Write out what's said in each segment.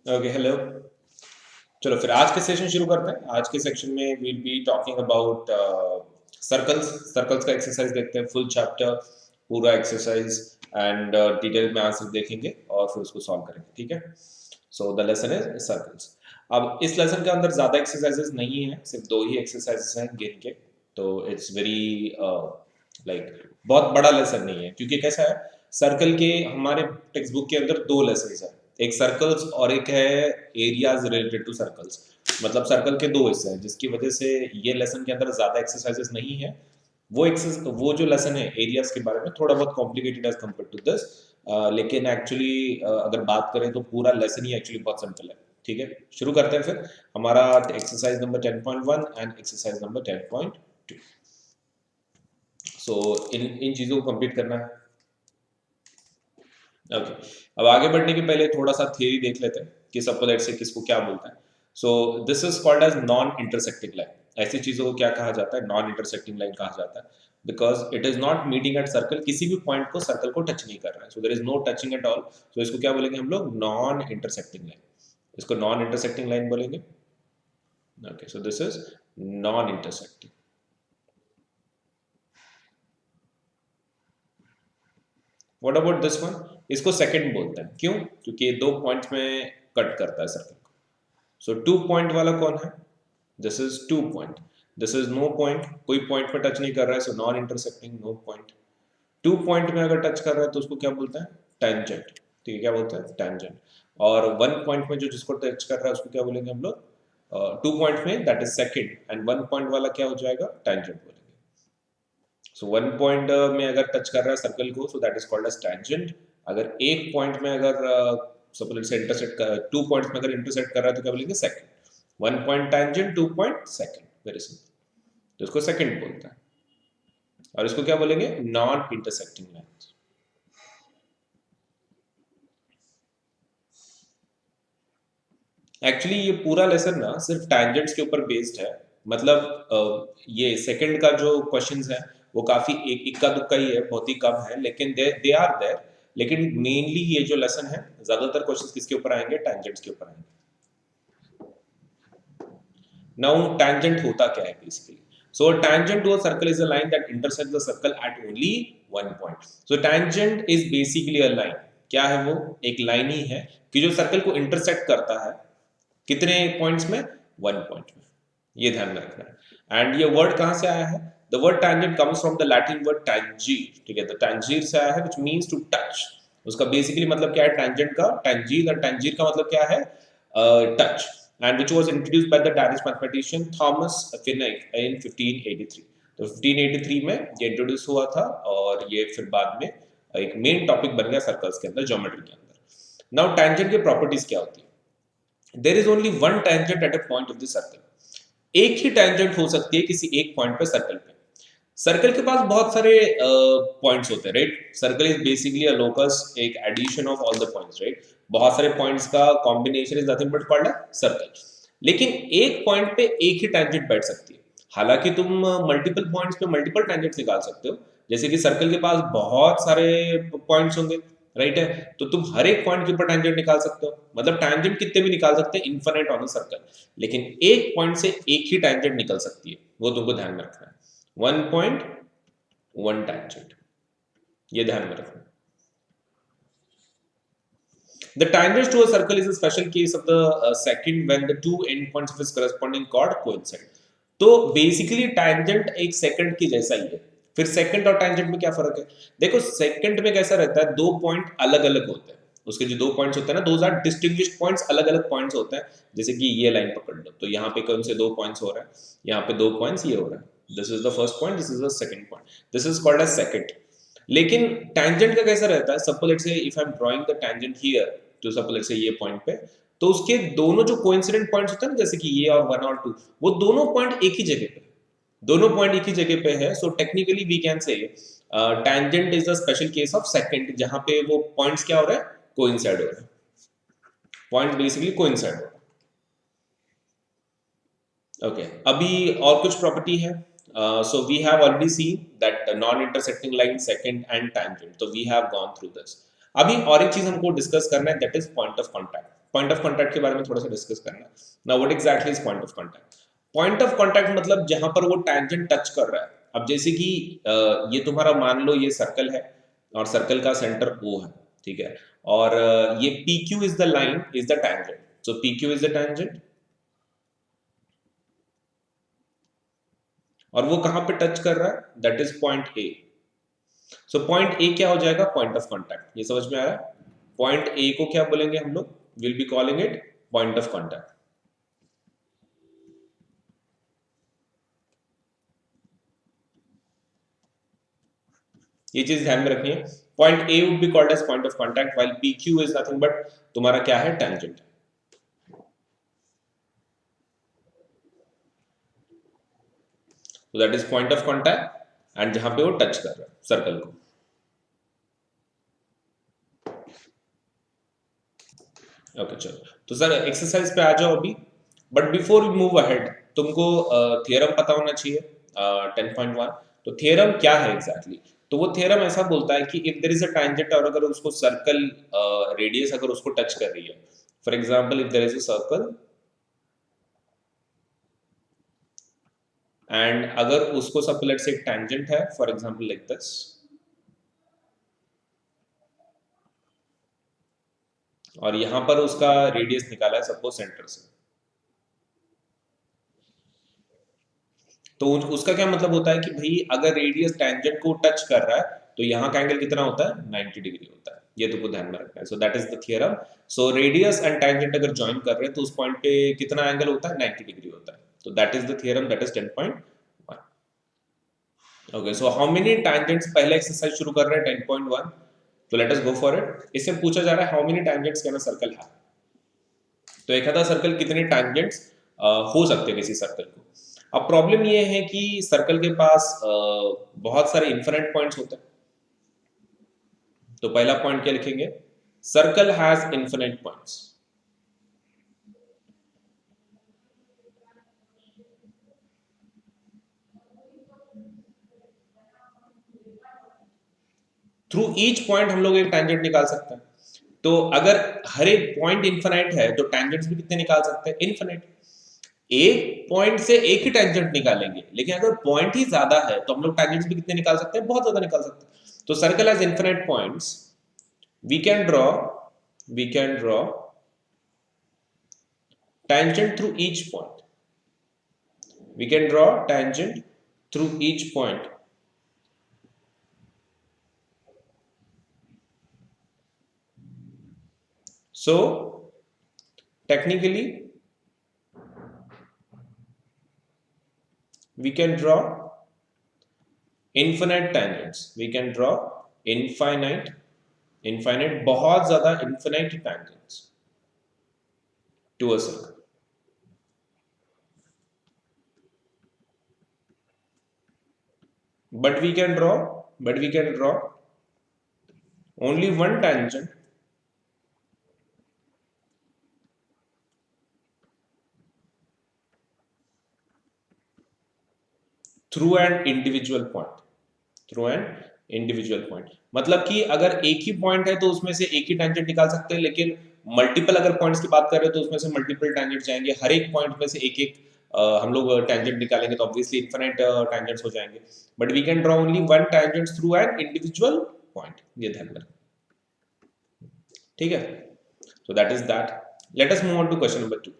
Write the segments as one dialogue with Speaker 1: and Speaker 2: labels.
Speaker 1: Okay hello. चलो फिर आज के सेशन शुरू करते हैं। आज के सेक्शन में we'll be talking about circles. Circles का एक्सरसाइज देखते हैं, फुल चैप्टर पूरा एक्सरसाइज एंड डिटेल में आंसर देखेंगे और फिर उसको सॉल्व करेंगे। ठीक है, so the lesson is circles. अब इस लेसन के अंदर ज़्यादा एक्सरसाइजेस नहीं है, सिर्फ दो ही एक्सरसाइजेस हैं गिन के। तो इट्स वेरी लाइक बहुत बड़ा लेसन नहीं है, क्योंकि कैसा है, सर्कल के हमारे टेक्स्ट बुक के अंदर दो लेसन है, एक सर्कल्स और एक है एरियाज रिलेटेड टू सर्कल्स। मतलब सर्कल के दो हिस्से हैं, जिसकी वजह से ये लेसन के अंदर ज़्यादा एक्सरसाइजेस नहीं है। वो जो लेसन है एरियाज के बारे में थोड़ा बहुत complicated as compare to this, लेकिन एक्चुअली अगर बात करें तो पूरा लेसन ही एक्चुअली बहुत सिंपल है। ठीक है, शुरू करते हैं फिर हमारा exercise number 10.1 and exercise number 10.2। So इन इन चीज़ों को कंप्लीट करना है। ओके, अब आगे बढ़ने के पहले थोड़ा सा थियरी देख लेते हैं कि सपोलेट से किसको क्या बोलता है। So this is called as non intersecting line. ऐसी चीज़ों को क्या कहा जाता है? नॉन इंटरसेक्टिंग लाइन कहा जाता है, because it is not meeting at circle, किसी भी पॉइंट को सर्कल को टच नहीं कर रहा है। So there is no touching at all. So इसको क्या बोलेंगे हम लोग? Non intersecting line. इसको नॉन इंटरसेक्टिंग लाइन बोलेंगे। Okay, so this is non intersecting. What about this one? इसको सेकंड बोलते हैं। क्यों? क्योंकि ये दो पॉइंट्स में कट करता है सर्कल को। सो 2 पॉइंट वाला कौन है? This is 2 point. This is no point, कोई पॉइंट पे टच नहीं कर रहा है, so non intersecting, no point. 2 point में अगर टच कर रहा है तो उसको क्या बोलते हैं? टेंजेंट। ठीक है, क्या बोलते हैं? टेंजेंट। और 1 पॉइंट में जो जिसको टच कर रहा है उसको क्या बोलेंगे हम लोग? 2 पॉइंट में that is second, and 1 point वाला क्या हो जाएगा? टेंजेंट बोलेंगे। सो 1 पॉइंट में अगर टच कर रहा है सर्कल को, so that is called as tangent. अगर एक पॉइंट में अगर सपोज से इंटरसेक्ट कर, 2 पॉइंट्स में अगर इंटरसेक्ट कर रहा है तो क्या बोलेंगे? Second. 1 point tangent, 2 point second, very simple. तो इसको सेकंड बोलता है। और इसको क्या बोलेंगे? Non intersecting line. एक्चुअली ये पूरा लेसन ना सिर्फ टैंजेंट्स के ऊपर बेस्ड है। मतलब ये सेकंड का जो क्वेश्चंस है वो काफी एक इक्का दुक्का ही है, बहुत ही कम है, लेकिन दे आर देयर। लेकिन मेनली ये जो लेसन है, ज्यादातर क्वेश्चंस किसके ऊपर आएंगे? टैंजेंट्स के ऊपर आएंगे। नाउ टैंजेंट होता क्या है basically? So tangent to a circle is a line that intersects the circle at only 1 point. So tangent is basically a line. क्या है वो? एक लाइन ही है कि जो सर्कल को इंटरसेक्ट करता है। कितने पॉइंट्स में? 1 पॉइंट में। ये ध्यान में रखना है। एंड ये वर्ड कहां से आया है? The word tangent comes from the Latin word tangere. ठीक है, तो टैंजीर से आया है, व्हिच मींस टू टच। उसका बेसिकली मतलब क्या है टैंजेंट का? टैंजीर। और टैंजीर का मतलब क्या है? Touch. And which was introduced by the Danish mathematician Thomas Aquinite in 1583। तो 1583 में ये इंट्रोड्यूस हुआ था, और ये फिर बाद में एक मेन टॉपिक बन गया सर्कल्स के अंदर, ज्योमेट्री के अंदर। नाउ टैंजेंट की प्रॉपर्टीज क्या होती है? There is only one tangent at a point of the circle. एक ही टेंजेंट हो सकती है किसी एक पॉइंट पे सर्कल पे। सर्कल के पास बहुत सारे पॉइंट्स होते हैं, right? Circle is basically a locus, एक addition of all the points, right? बहुत सारे पॉइंट्स का combination is nothing but called a circle. लेकिन एक पॉइंट पे एक ही टेंजेंट बैठ सकती है। हालांकि तुम मल्टीपल पॉइंट्स पे मल्टीपल टेंजेंट्स निकाल सकते हो, जैसे कि सर्कल के पास बहुत सारे पॉइंट्स होंगे, राइट है? तो तुम हर एक पॉइंट के ऊपर टेंजेंट निकाल सकते हो, मतलब टेंजेंट कितने भी निकाल सकते हैं, इन्फिनिट ऑन द सर्कल। लेकिन एक पॉइंट से एक ही टेंजेंट निकल सकती है, वो तुमको ध्यान में रखना है। 1 पॉइंट, 1 टेंजेंट, ये ध्यान में रखना। The tangent to a circle is a special case of the second when the two endpoints of its corresponding chord coincide. तो बेसिकली टैंजेंट एक सेकंड की जैसा ही है। फिर सेकंड और टैंजेंट में क्या फर्क है? देखो सेकंड में कैसा रहता है, दो पॉइंट अलग अलग होते हैं। उसके जो दो पॉइंट्स होते हैं ना, दोज आर डिस्टिंग्विश्ड पॉइंट्स, अलग अलग पॉइंट्स होते हैं। जैसे कि ये लाइन पकड़ लो, तो यहाँ पे कौन से दो पॉइंट्स हो रहा है? यहाँ पे दो पॉइंट्स ये हो रहा है। This is the first point, this is the second point, this is called as second. लेकिन टैंजेंट का कैसा रहता है? Suppose let's say if I am drawing the tangent here, तो सपोज लेट्स से ये पॉइंट पे, तो उसके दोनों जो कोइंसिडेंट पॉइंट्स होते हैं ना, जैसे कि ये और 1 और 2, वो दोनों पॉइंट एक ही जगह पे, दोनों पॉइंट एक ही जगह पे है। So technically we can say tangent is the special case of second, जहां पे वो पॉइंट्स क्या हो रहा है? कोइंसाइड हो रहा है। पॉइंट्स बेसिकली कोइंसाइड हो रहा है। ओके, अभी और कुछ प्रॉपर्टी है। So we have already seen that non intersecting line, secant and tangent, तो we have gone through this. अभी और एक चीज हमको डिस्कस करना है, that is point of contact. Point of contact के बारे में थोड़ा सा डिस्कस करना है। Now what exactly is point of contact? Point of contact मतलब जहां पर वो टैंजेंट टच कर रहा है। अब जैसे कि ये तुम्हारा मान लो ये सर्कल है और सर्कल का सेंटर O है, ठीक है, और ये PQ is the line, is the tangent, so PQ is the tangent, और वो कहां पे टच कर रहा है? That is point A। So point A क्या हो जाएगा? Point of contact. ये समझ में आ रहा है? पॉइंट A को क्या बोलेंगे हम लोग? Will be calling it point of contact. ये चीज ध्यान में रखनी है। Point A would be called as point of contact while PQ is nothing but तुम्हारा क्या है? टैंजेंट। तो that is point of contact and जहां पे वो टच कर रहा है सर्कल को। ओके चलो, तो सर एक्सरसाइज पे आ जाओ अभी, but before we move ahead तुमको थ्योरम पता होना चाहिए 10.1। तो थ्योरम क्या है एग्जैक्टली exactly? तो वो थ्योरम ऐसा बोलता है कि if there is a tangent और अगर उसको सर्कल रेडियस अगर उसको टच कर रही है, for example if there is a circle and अगर उसको सपोज से एक टैंजेंट है फॉर एग्जांपल लाइक दिस, और यहां पर उसका रेडियस निकाला है सपोज सेंटर से, तो उसका क्या मतलब होता है कि भाई अगर रेडियस टैंजेंट को टच कर रहा है तो यहाँ का एंगल कितना होता है? 90 डिग्री होता है। ये तुमको ध्यान में रखना है। So that is the theorem. So radius and tangent अगर ज्वाइन कर रहे हैं तो उस पॉइंट पे कितना एंगल होता है? 90 डिग्री होता है। तो that is the theorem, that is 10.1। Okay, so how many tangents? पहले एक्सरसाइज शुरू कर रहे हैं 10.1, तो let us go for it. इससे पूछा जा रहा है how many tangents can a circle have. तो एक आधा सर्कल कितने टैंजेंट्स हो सकते हैं किसी सर्कल को। अब प्रॉब्लम ये है कि सर्कल के पास बहुत सारे इन्फिनिट पॉइंट्स होते हैं। तो पहला पॉइंट क्या लिखेंगे? Circle has infinite points. Through each point हम लोग एक टैंजेंट निकाल सकते हैं। तो अगर हर एक पॉइंट इन्फिनिट है तो टैंजेंट्स भी कितने निकाल सकते हैं? इन्फिनिट। एक पॉइंट से एक ही टैंजेंट निकालेंगे, लेकिन अगर पॉइंट ही ज्यादा है तो हम लोग टैंजेंट्स भी कितने निकाल सकते हैं? बहुत ज्यादा निकाल सकते हैं। तो circle has infinite points, we can draw we can draw tangent through each point. We can draw tangent through each point. So technically we can draw infinite tangents. We can draw infinite बहुत ज़्यादा infinite tangents to a circle. But we can draw only one tangent through an individual point. Through an individual point, मतलब कि अगर एक ही point है तो उसमें से एक ही टेंजेंट निकाल सकते हैं, लेकिन मल्टीपल अगर पॉइंट्स की बात कर रहे हैं तो उसमें से मल्टीपल टेंजेंट जाएंगे। हर एक पॉइंट में से एक एक हम लोग टेंजेंट निकालेंगे तो ऑब्वियसली इनफिनिट टेंजेंट्स हो जाएंगे। But we can draw only one tangent through an individual point, ये ध्यान में। ठीक है, so that is that. Let us move on to question number 2.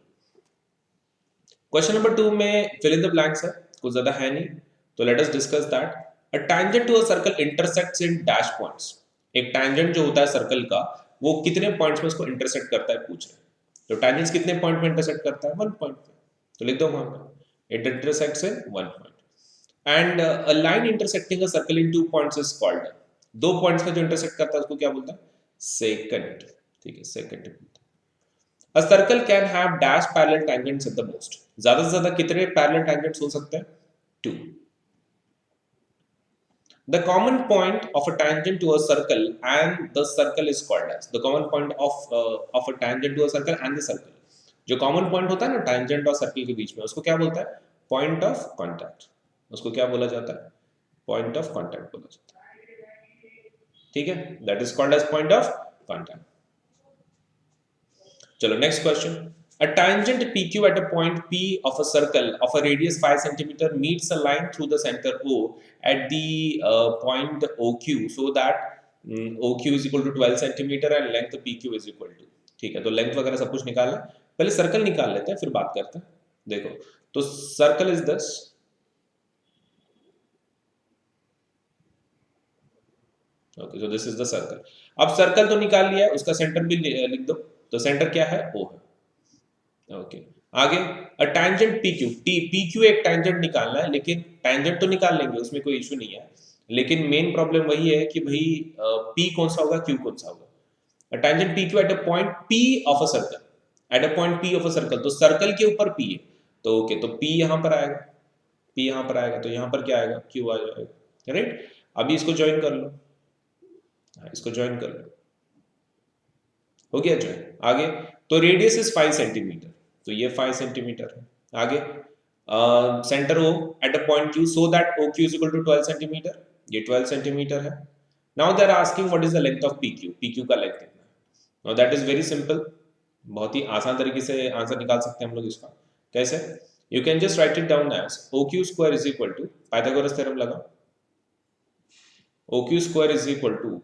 Speaker 1: Question number 2 में फिल इन द ब्लैंक्स है, कुछ ज्यादा है नहीं, तो let us discuss that. A tangent to a circle intersects in dash points. एक टैंजेंट जो होता है सर्कल का वो कितने पॉइंट्स में उसको इंटरसेक्ट करता है पूछ रहे हैं। तो टैंजेंट्स कितने पॉइंट में इंटरसेक्ट करता है? वन पॉइंट पे, तो लिख दो वहां पे it intersects in one point. And a line intersecting a circle in two points is called, दो पॉइंट्स में जो इंटरसेक्ट करता है उसको क्या बोलता है? सेकंड। ठीक है, second. A circle can have dash parallel tangents at the most. ज्यादा से ज्यादा कितने parallel tangents हो सकते हैं? Two. The common point of a tangent to a circle and the circle is called as the common point of a tangent to a circle and the circle. जो common point होता है ना tangent और circle के बीच में, उसको क्या बोलता है? Point of contact. उसको क्या बोला जाता है? Point of contact बोला जाता है। ठीक है, that is called as point of contact. चलो next question. A tangent PQ at a point P of a circle of a radius 5 cm meets a line through the center O at the point OQ so that OQ is equal to 12 cm and length PQ is equal to. ठीक है, तो length वगैरह सब कुछ निकालना है. पहले circle निकाल लेते हैं फिर बात करते हैं. देखो, तो circle is this. Okay, so this is the circle. अब सर्कल तो निकाल लिया है, उसका सेंटर भी लिख दो. तो सेंटर क्या है? O है. ओके, आगे अ टैंजेंट PQ. PQ एक टैंजेंट निकालना है, लेकिन टैंजेंट तो निकाल लेंगे, उसमें कोई इशू नहीं है. लेकिन मेन प्रॉब्लम वही है कि भाई P कौन सा होगा, Q कौन सा होगा. A tangent PQ at a point P of a circle. At a point P of a circle, तो सर्कल के ऊपर P है. तो ओके, तो P यहाँ पर आएगा, P यहाँ पर आएगा, तो यहाँ पर क्या आएगा? Q आ जाएगा. राइट, अभी इसको ज्वाइन कर लो. इसको ज्वाइन कर लो. हो गया ज्वाइन. आगे तो रेडियस इज 5 सेंटीमीटर, तो ये 5 सेंटीमीटर है. आगे centre O at a point Q so that OQ is equal to 12 centimetre. ये 12 सेंटीमीटर है. Now they are asking what is the length of PQ. PQ का लेंथ कितना है? Now that is very simple. बहुत ही आसान तरीके से आंसर निकाल सकते हैं हम लोग इसका. कैसे? You can just write it down as OQ square is equal to, Pythagoras theorem लगा, OQ square is equal to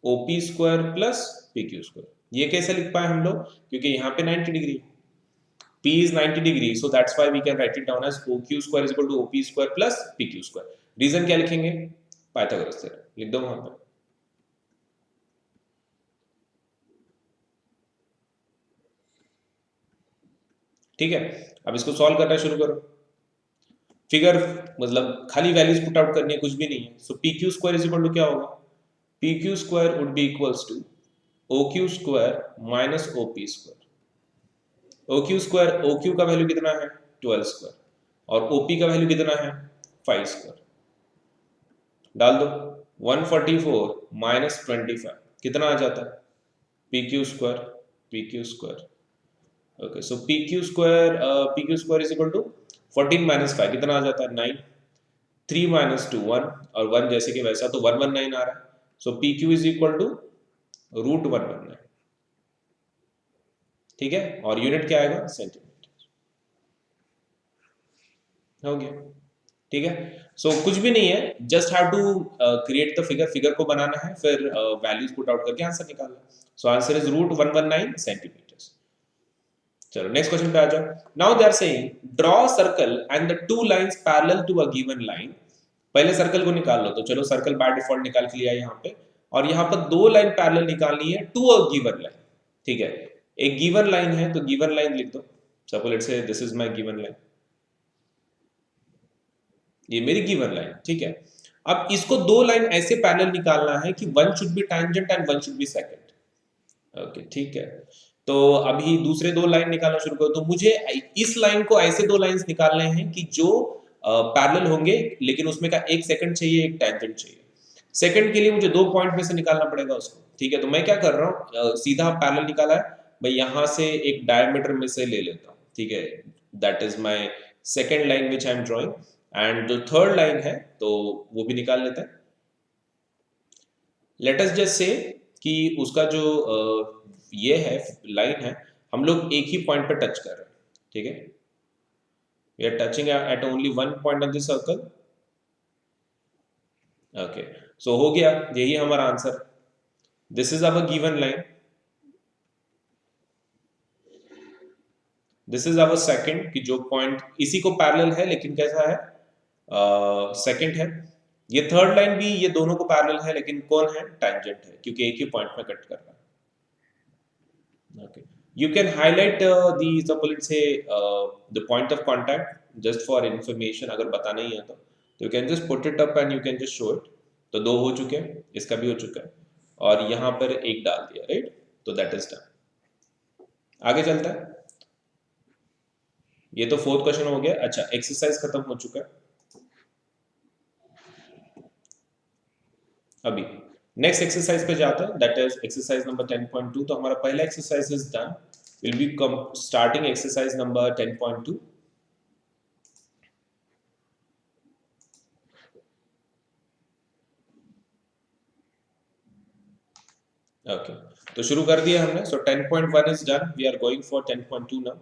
Speaker 1: OP square plus PQ square. ये कैसे लिख पाए हम लोग? क्योंकि यहाँ पे 90 degree, P is 90 degree, so that's why we can write it down as OQ square is equal to OP square plus PQ square. Reason क्या लिखेंगे? पाइथागोरस थ्योरम लिख दो वहां पर. ठीक है, अब इसको सॉल्व करना शुरू करो. फिगर मतलब खाली वैल्यूज पुट आउट करनी है, कुछ भी नहीं है. So PQ square is equal to क्या होगा? PQ square would be equals to OQ square minus OP square. OQ square, OQ का वैल्यू कितना है? 12 स्क्वायर. और OP का वैल्यू कितना है? 5 स्क्वायर. डाल दो. 144 माइनस 25 कितना आ जाता है? PQ square. PQ square. Okay, so PQ square is equal to 14 minus 5 कितना आ जाता है? 9. 3 माइनस 2 1 और 1 जैसे कि वैसा, तो 119 आ रहा है. So PQ is equal to root 119. ठीक है, और यूनिट क्या आएगा? सेंटीमीटर. हो गया. ठीक है, सो कुछ भी नहीं है, just have to create the figure. Figure को बनाना है, फिर वैल्यूज पुट आउट करके आंसर निकालना है. So answer is root 119 centimetre. चलो नेक्स्ट क्वेश्चन पे आ जाओ. Now they are saying draw circle and the two lines parallel to a given line. पहले सर्कल को निकाल लो. तो चलो सर्कल बाय डिफॉल्ट निकाल के लिया यहाँ पे, और यहाँ पर दो लाइन पैरेलल निकालनी है टू अ गिवन लाइन. ठीक है, एक गिवन लाइन है, तो गिवन लाइन लिख दो. Suppose let's say this is my given line. ये मेरी गिवन लाइन. ठीक है, अब इसको दो लाइन ऐसे पैरेलल निकालना है कि one should be tangent and one should be second. Okay, ठीक है, तो अभी दूसरे दो लाइन निकालना शुरू करो. तो मुझे इस लाइन को ऐसे दो लाइंस निकालने हैं कि जो पैरेलल होंगे, लेकिन उसमें का एक सेकंड चाहिए, एक टैंजेंट चाहिए. सेकंड के लिए मुझे दो पॉइंट में से निकालना पड़ेगा उसको. ठीक है, तो मैं क्या कर रहा हूँ, सीधा पैरेलल निकाला है, मैं यहां से एक डायमीटर में से ले लेता हूँ. ठीक है, that is my second line which I am drawing. And जो थर्ड लाइन है तो वो भी निकाल लेते हैं. लेट अस जस्ट से कि उसका जो ये है लाइन है, हम लोग एक ही पॉइंट पर टच कर रहे हैं. ठीक है, we are touching at only one point on this circle. Okay, so हो गया, यही हमारा answer. This is our given line, this is our secant, कि जो पॉइंट इसी को पैरेलल है, लेकिन कैसा है? सेकंड है. ये थर्ड लाइन भी ये दोनों को पैरेलल है, लेकिन कौन है? टैंजेंट है, क्योंकि एक ही पॉइंट में कट कर रहा है. Okay, you can highlight suppose let's say the point of contact just for information. अगर पता नहीं है तो you can just put it up and you can just show it. तो दो हो चुके हैं, इसका भी हो चुका है, और यहाँ पर एक डाल दिया. राइट, तो दैट इज डन. आगे चलता है. ये तो फोर्थ क्वेश्चन हो गया. अच्छा, एक्सरसाइज खत्म हो चुका है. अभी नेक्स्ट एक्सरसाइज पे जाते हैं, दैट इज एक्सरसाइज नंबर 10.2. तो हमारा पहला exercise is done. Will be starting exercise number 10.2. Okay, तो शुरू कर दिया हमने। So 10.1 is done, we are going for 10.2 now.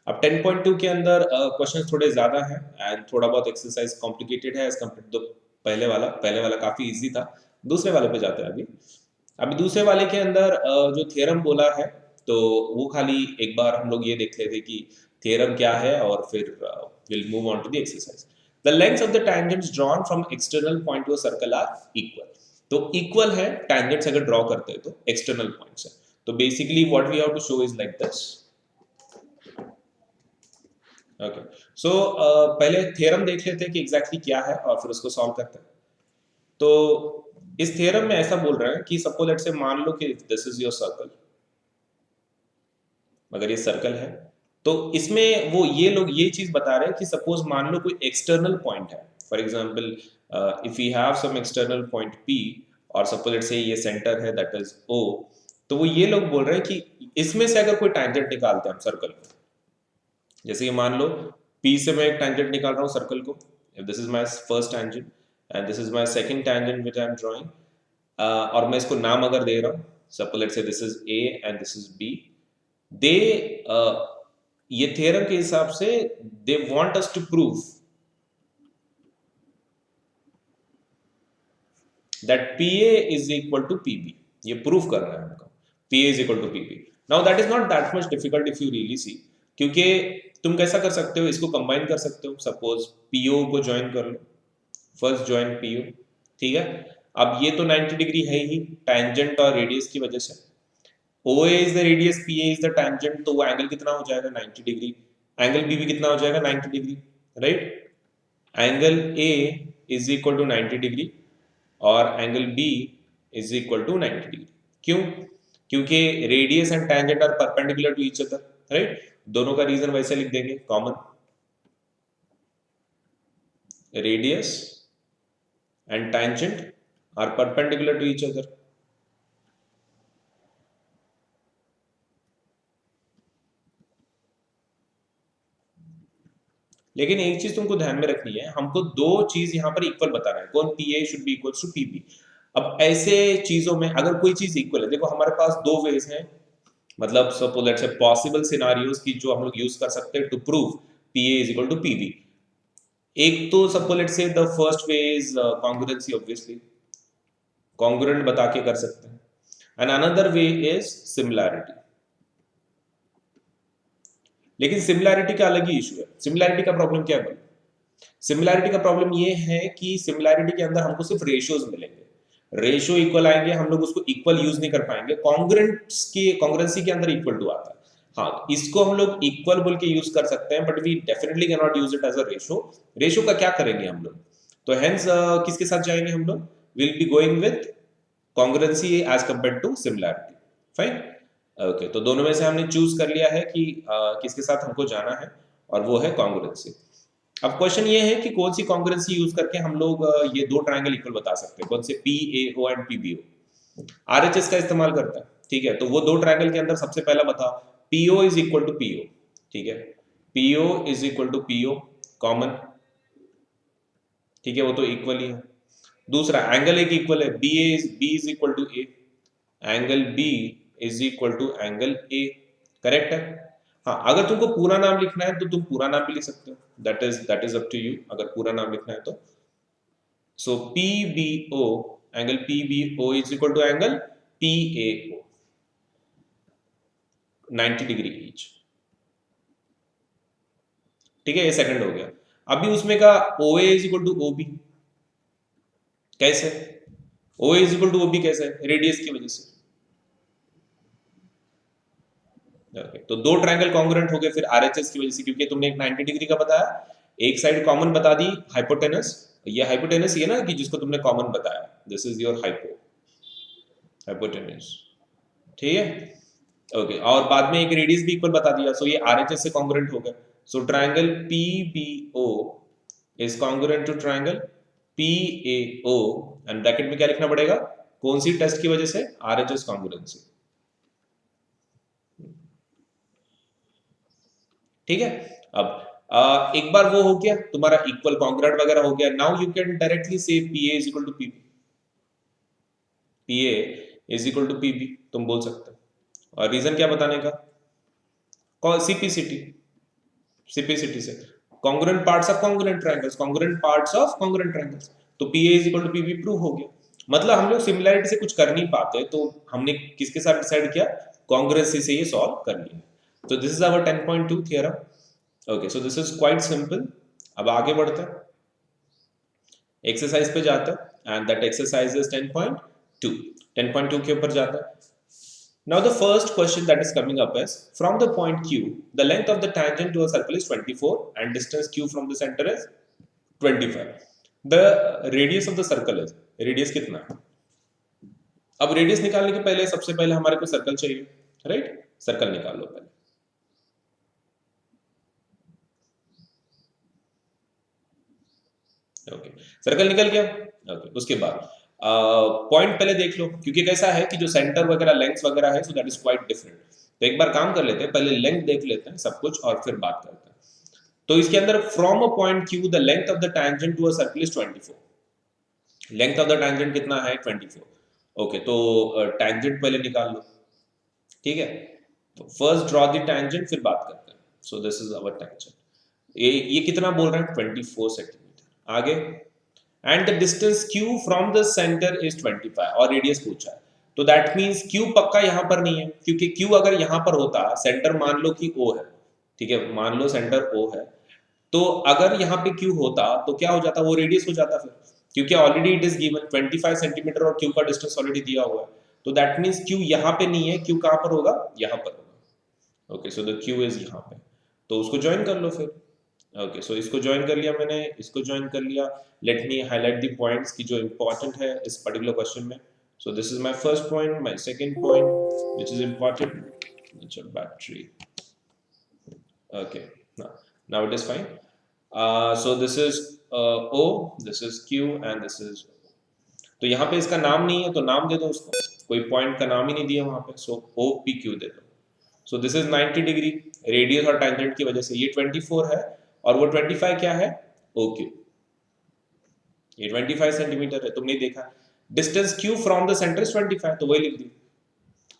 Speaker 1: अब 10.2 के अंदर क्वेश्चन थोड़े ज्यादा हैं एंड थोड़ा बहुत एक्सरसाइज कॉम्प्लिकेटेड है एज कम्पेयर टू पहले वाला काफी इजी था। दूसरे वाले पे जाते हैं अभी। अभी दूसरे वाले के अंदर जो थ्योरम बोला है तो वो खाली एक बार हम लोग ये देख लेते कि थ्योरम क्या है और फिर will move on to the exercise. The lengths of the tangents drawn from external point to a circle are equal. तो इक्वल है टैंजेंट्स अगर ड्रॉ करते हैं तो एक्सटर्नल पॉइंट्स है। तो basically what we have to show is like this. Okay, so पहले theorem देख लेते हैं कि एग्जैक्टली क्या है और फिर उसको सॉल्व करते हैं। तो इस थ्योरम में ऐसा बोल रहा है कि सपोज लेट्स से मान लो कि दिस इज योर सर्कल, अगर ये सर्कल है तो इसमें वो ये लोग ये चीज बता रहे हैं कि सपोज मान लो कोई एक्सटर्नल पॉइंट है, for example if you have some external point P और सपोज लेट्स से ये सेंटर है दैट इज O, तो वो ये लोग बोल रहे हैं कि इसमें से अगर कोई टैंजेंट निकालते हैं हम सर्कल को, जैसे कि मान लो P से मैं एक टैंजेंट निकाल रहा हूँ सर्कल को, if this is my first tangent and this is my second tangent which I am drawing, और मैं इसको नाम अगर दे रहा हूँ, suppose let's say this is A and this is B, दे ये थ्योरम के हिसाब से they want us to prove that PA is equal to PB। ये प्रूव करना है हमको, PA is equal to PB। Now that is not that much difficult if you really see, क्योंकि तुम कैसा कर सकते हो, इसको कंबाइन कर सकते हो। सपोज PO को ज्वाइन कर लो, फर्स्ट ज्वाइन PO, ठीक है। अब ये तो 90 डिग्री है ही टैंजेंट और रेडियस की वजह से। OA is the radius, PA is the tangent, तो वो एंगल कितना हो जाएगा 90 डिग्री। एंगल B भी कितना हो जाएगा 90 degree, right. Angle A is equal to 90 degree और angle B is equal to 90 degree. क्यों? क्योंकि radius and tangent are perpendicular to each other, right. दोनों का रीजन वैसे लिख देंगे common, radius and tangent are perpendicular to each other. लेकिन एक चीज तुमको ध्यान में रखनी है, हमको दो चीज यहाँ पर इक्वल बता रहा है, कौन PA should be equal to PB। अब ऐसे चीजों में अगर कोई चीज इक्वल है, देखो हमारे पास दो वेज हैं, मतलब suppose let's say possible scenarios की जो हम लोग यूज कर सकते हैं to prove PA is equal to PB। एक तो suppose let's say the first way is congruency, obviously congruent बता के कर सकते हैं, and another way is similarity. लेकिन सिमिलैरिटी का अलग ही इशू है। सिमिलैरिटी का प्रॉब्लम क्या है? सिमिलैरिटी का प्रॉब्लम ये है कि सिमिलैरिटी के अंदर हमको सिर्फ रेशियोज मिलेंगे, रेशियो इक्वल आएंगे, हम लोग उसको इक्वल यूज नहीं कर पाएंगे। कॉन्ग्रुएंट्स की कॉन्ग्रुएंसी के अंदर इक्वल टू आता है, हाँ इसको हम लोग इक्वल बोल के यूज कर सकते हैं, but we definitely can not use it as a ratio. Ratio का क्या करेंगे हम लोग? तो हेंस किसके साथ जाएंगे हम लोग? Will be going with congruency as compare to similarity. Fine, okay. तो दोनों में से हमने चूज कर लिया है कि किसके साथ हमको जाना है, और वो है कॉन्ग्रुएंसी। अब क्वेश्चन ये है कि कौन सी कॉन्ग्रुएंसी यूज करके हम लोग ये दो ट्रायंगल इक्वल बता सकते हैं, कौन से PAO एंड PBO। RHS का इस्तेमाल करता है, ठीक है। तो वो दो ट्रायंगल के अंदर सबसे पहला बताओ, PO is equal to PO, ठीक है। PO is equal to PO common, ठीक है, वो तो इक्वल ही है। दूसरा एंगल एक इक्वल है, B is equal to A, angle B is equal to angle A, correct है। हाँ, अगर तुमको पूरा नाम लिखना है तो तुम पूरा नाम भी लिख सकते हो, that is up to you, अगर पूरा नाम लिखना है तो। So PBO, angle PBO is equal to angle PAO, 90 degree each, ठीक है। ये सेकंड हो गया। अभी उसमें का OA is equal to OB, कैसे? OA is equal to OB कैसे? रेडियस की वजह से। Okay. तो दो ट्रायंगल कॉन्ग्रुएंट हो गए फिर RHS की वजह से, क्योंकि तुमने एक 90 डिग्री का बताया, एक साइड कॉमन बता दी हाइपोटेनस, ये हाइपोटेनस ये ना कि जिसको तुमने कॉमन बताया, दिस इज योर हाइपोटेनस, ठीक है। ओके, और बाद में एक रेडियस भी इक्वल बता दिया, सो ये RHS से कॉन्ग्रुएंट हो गया। So triangle PBO is congruent to triangle PAO, and bracket में क्या लिखना पड़ेगा? कौन सी टेस्ट की वजह से? RHS कॉन्ग्रुएंसी, ठीक है। अब एक बार वो हो गया तुम्हारा इक्वल कॉन्ग्रुएंट वगैरह हो गया, now you can directly say PA is equal to PB, PA is equal to PB तुम बोल सकते हो, और रीजन क्या बताने का? सीपीसीटी, सीपीसीटी से congruent parts of congruent triangles, congruent parts of congruent triangles, तो PA is equal to PB prove हो गया। मतलब हम लोग सिमिलैरिटी से कुछ कर नहीं पाते, तो हमने किसके साथ डिसाइड किया? कॉन्ग्रुएंसी से ये सॉल्व कर लिया। तो this is our 10.2 theorem. Okay, so this is quite simple. अब आगे बढ़ते हैं, एक्सरसाइज पे जाता है, एंड दैट एक्सरसाइज इज 10.2। 10.2 के ऊपर जाता है। Now the first question that is coming up is, from the point Q, the length of the tangent to a circle is 24 and distance Q from the center is 25. The radius of the circle is, radius कितना है? अब radius निकालने के पहले सबसे पहले हमारे को सर्कल चाहिए, राइट? सर्कल निकाल लो पहले। ओके, सर्कल निकल गया। ओके, उसके बाद पॉइंट पहले देख लो, क्योंकि कैसा है कि जो सेंटर वगैरह लेंथ वगैरह है, so that is quite different. तो एक बार काम कर लेते हैं, पहले लेंथ देख लेते हैं सब कुछ और फिर बात करते हैं। तो इसके अंदर from a point Q the length of the tangent to a circle is 24। Length of the tangent कितना है? 24। ओके, तो टैंजेंट पहले निकाल लो, ठीक है? तो फर्स्ट ड्रॉ द टैंजेंट, फिर बात करते हैं। So this is our tangent. ये कितना बोल रहा है? 24 सेंटीमीटर। आगे, and the distance q from the centre is 25, और रेडियस पूछा है, तो दैट मींस q पक्का यहां पर नहीं है, क्योंकि q अगर यहां पर होता, सेंटर मान लो कि o है, ठीक है, मान लो सेंटर o है, तो अगर यहाँ पे q होता तो क्या हो जाता? वो रेडियस हो जाता फिर, क्योंकि already it is given 25 centimetre और q का डिस्टेंस ऑलरेडी दिया हुआ है। तो दैट मींस q यहाँ पे नहीं है, q कहाँ पर होगा? यहाँ पर होगा। Okay, so the q is यहाँ पे, तो उसको ज्वाइन कर लो फिर। ओके, सो इसको ज्वाइन कर लिया मैंने, इसको ज्वाइन कर लिया। Let me highlight the points की जो इंपॉर्टेंट है इस पर्टिकुलर क्वेश्चन में। So this is my first point, my second point which is important, अच्छा battery. Okay, now it is fine. So this is O, this is Q and this is, तो यहाँ पे इसका नाम नहीं है तो नाम दे दो उसको, कोई पॉइंट का नाम ही नहीं दिया वहां पे, सो OPQ दे दो। सो दिस इज 90 डिग्री, रेडियस और टैंजेंट की वजह से ये 24 है, और वो 25 क्या है? OQ। ये 25 सेंटीमीटर है, तुमने देखा। Distance Q from the centre is 25, तो वही लिख दी।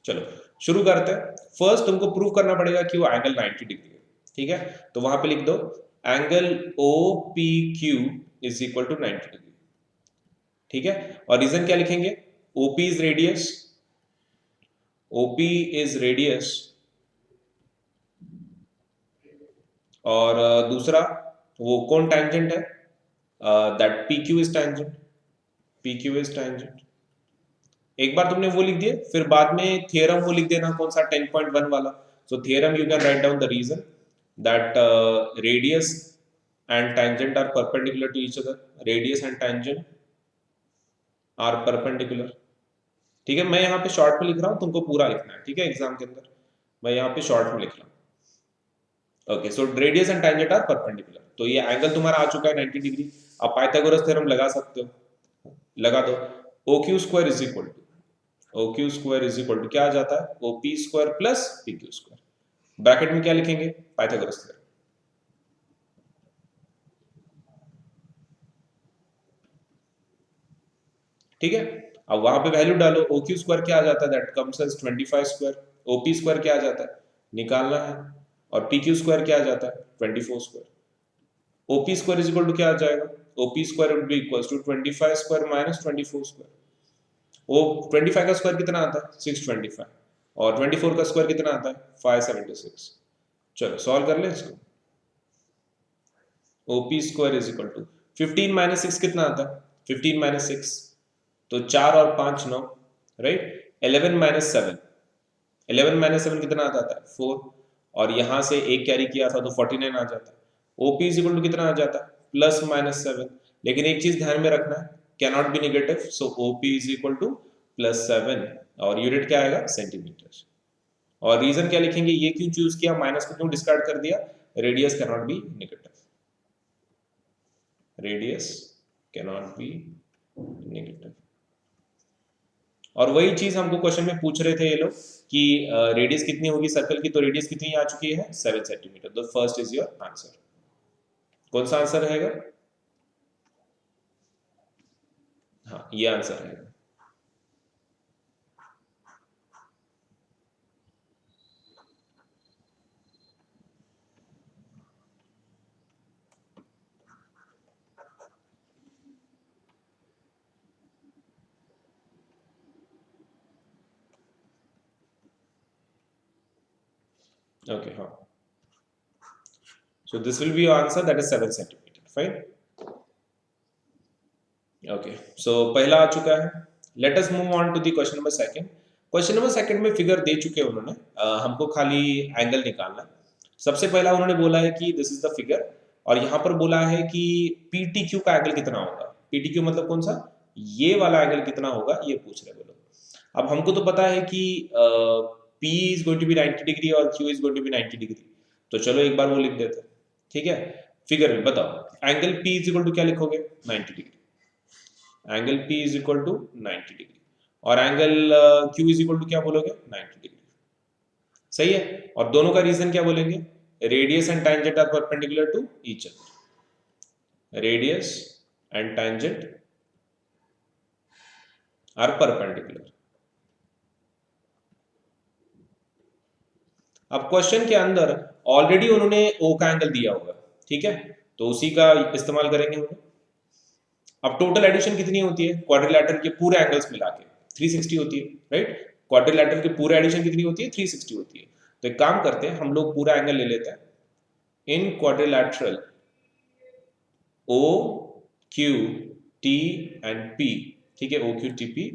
Speaker 1: चलो शुरू करते हैं। फर्स्ट तुमको प्रूव करना पड़ेगा कि वो एंगल 90 डिग्री है, ठीक है? तो वहां पे लिख दो angle OPQ is equal to 90 degree, ठीक है? और रीजन क्या लिखेंगे? OP is radius, OP is radius, और दूसरा वो कौन टैंजेंट है? That PQ is tangent, PQ is tangent. एक बार तुमने वो लिख दिए, फिर बाद में थियरम वो लिख देना, कौन सा? 10.1 वाला। So theorem you can write down the reason that radius and tangent are perpendicular to each other, radius and tangent are perpendicular, ठीक है? मैं यहाँ पे शॉर्ट में लिख रहा हूँ, तुमको पूरा लिखना है, ठीक है? एग्जाम के अंदर मैं यहाँ पे शॉर्ट में लिख रहा हूँ। Okay, so radius and tangent are perpendicular, तो ये एंगल तुम्हारा आ चुका है 90 डिग्री। अब पाइथागोरस थ्योरम लगा सकते हो, लगा दो। OQ square is equal to, OQ square is equal to क्या आ जाता है? OP square plus PQ square. Bracket में क्या लिखेंगे? पाइथागोरस थ्योरम, ठीक है? अब वहां पे वैल्यू डालो, OQ स्क्वायर क्या आ जाता है? That comes as 25 square. OP square क्या आ जाता है? निकालना है। और PQ स्क्वायर क्या आ जाता है? 24 square. OP square is equal to क्या आ जाएगा? OP square would be equals to 25 square minus 24 square. वो 25 का स्क्वायर कितना आता है? 625, और 24 का स्क्वायर कितना आता है? 576। चलो सॉल्व कर ले इसको। OP square is equal to 15 minus 6 कितना आता है? 15 माइनस 6, तो 4 और 5 9, राइट? 11 माइनस 7, 11 माइनस 7 कितना आता है? 4, और यहां से एक कैरी किया था तो 49 आ जाता है। OP इज इक्वल टू कितना आ जाता है? प्लस माइनस 7, लेकिन एक चीज ध्यान में रखना है, can not be negative, so OP is equal to plus 7, और यूनिट क्या आएगा? सेंटीमीटर। और रीजन क्या लिखेंगे? ये क्यों चूज किया, माइनस को क्यों डिस्कार्ड कर दिया? Radius can not be negative, radius can not be negative. और वही चीज हमको क्वेश्चन में पूछ रहे थे ये लोग कि रेडियस कितनी होगी सर्कल की, तो रेडियस कितनी आ चुकी है? 7 centimetre. The first is your answer. कौन सा आंसर रहेगा? हाँ, ये आंसर रहेगा। ओके हाँ, so this will be your answer, that is 7 centimeter. Fine. Okay, so पहला आ चुका है. Let us move on to the question number second. Question number second में फिगर दे चुके हैं उन्होंने, हमको खाली एंगल निकालना है. सबसे पहला उन्होंने बोला है कि दिस इज द फिगर, और यहाँ पर बोला है कि पी टी क्यू का एंगल कितना होगा. पी टी क्यू मतलब कौन सा, ये वाला एंगल कितना होगा ये पूछ रहे बोलो. अब हमको तो पता है कि P is going to be 90 degree और Q is going to be 90 degree, तो चलो एक बार वो लिख देते हैं. ठीक है, फिगर में बताओ angle P is equal to क्या लिखोगे, 90 degree. Angle P is equal to 90 degree, और angle Q is equal to क्या बोलोगे, 90 डिग्री. सही है. और दोनों का रीजन क्या बोलेंगे, radius and tangent are perpendicular to each other. Radius and tangent are perpendicular. अब क्वेश्चन के अंदर ऑलरेडी उन्होंने ओ का एंगल दिया होगा, ठीक है, तो उसी का इस्तेमाल करेंगे हम लोग. अब टोटल एडिशन कितनी होती है क्वाड्रिलैटरल के पूरे एंगल्स मिला के, 360 होती है, राइट. क्वाड्रिलैटरल के पूरे एडिशन कितनी होती है, 360 होती है. तो एक काम करते हैं, हम लोग पूरा एंगल ले लेते हैं. In quadrilateral O Q T and P, ठीक है, O Q T P,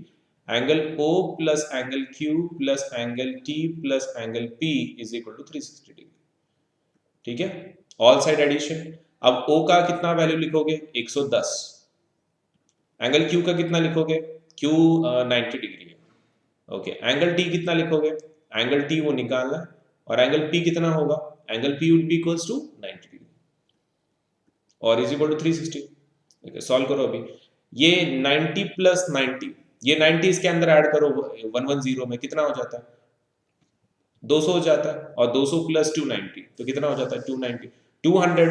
Speaker 1: angle O plus angle Q plus angle T plus angle P is equal to 360 degree. ठीक है, ऑल साइड एडिशन. अब O का कितना वैल्यू लिखोगे, 110. Angle Q का कितना लिखोगे, Q 90 डिग्री है. ओके, एंगल T कितना लिखोगे, एंगल T वो निकालना है, और एंगल P कितना होगा, angle P would be equals to 90 degree और is equal to 360. Okay, solve करो अभी. ये 90 प्लस 90, ये 90 इसके अंदर ऐड करो 110 में, कितना हो जाता है, 200 हो जाता है. और 200 प्लस 290 तो कितना हो जाता है, 290. 200,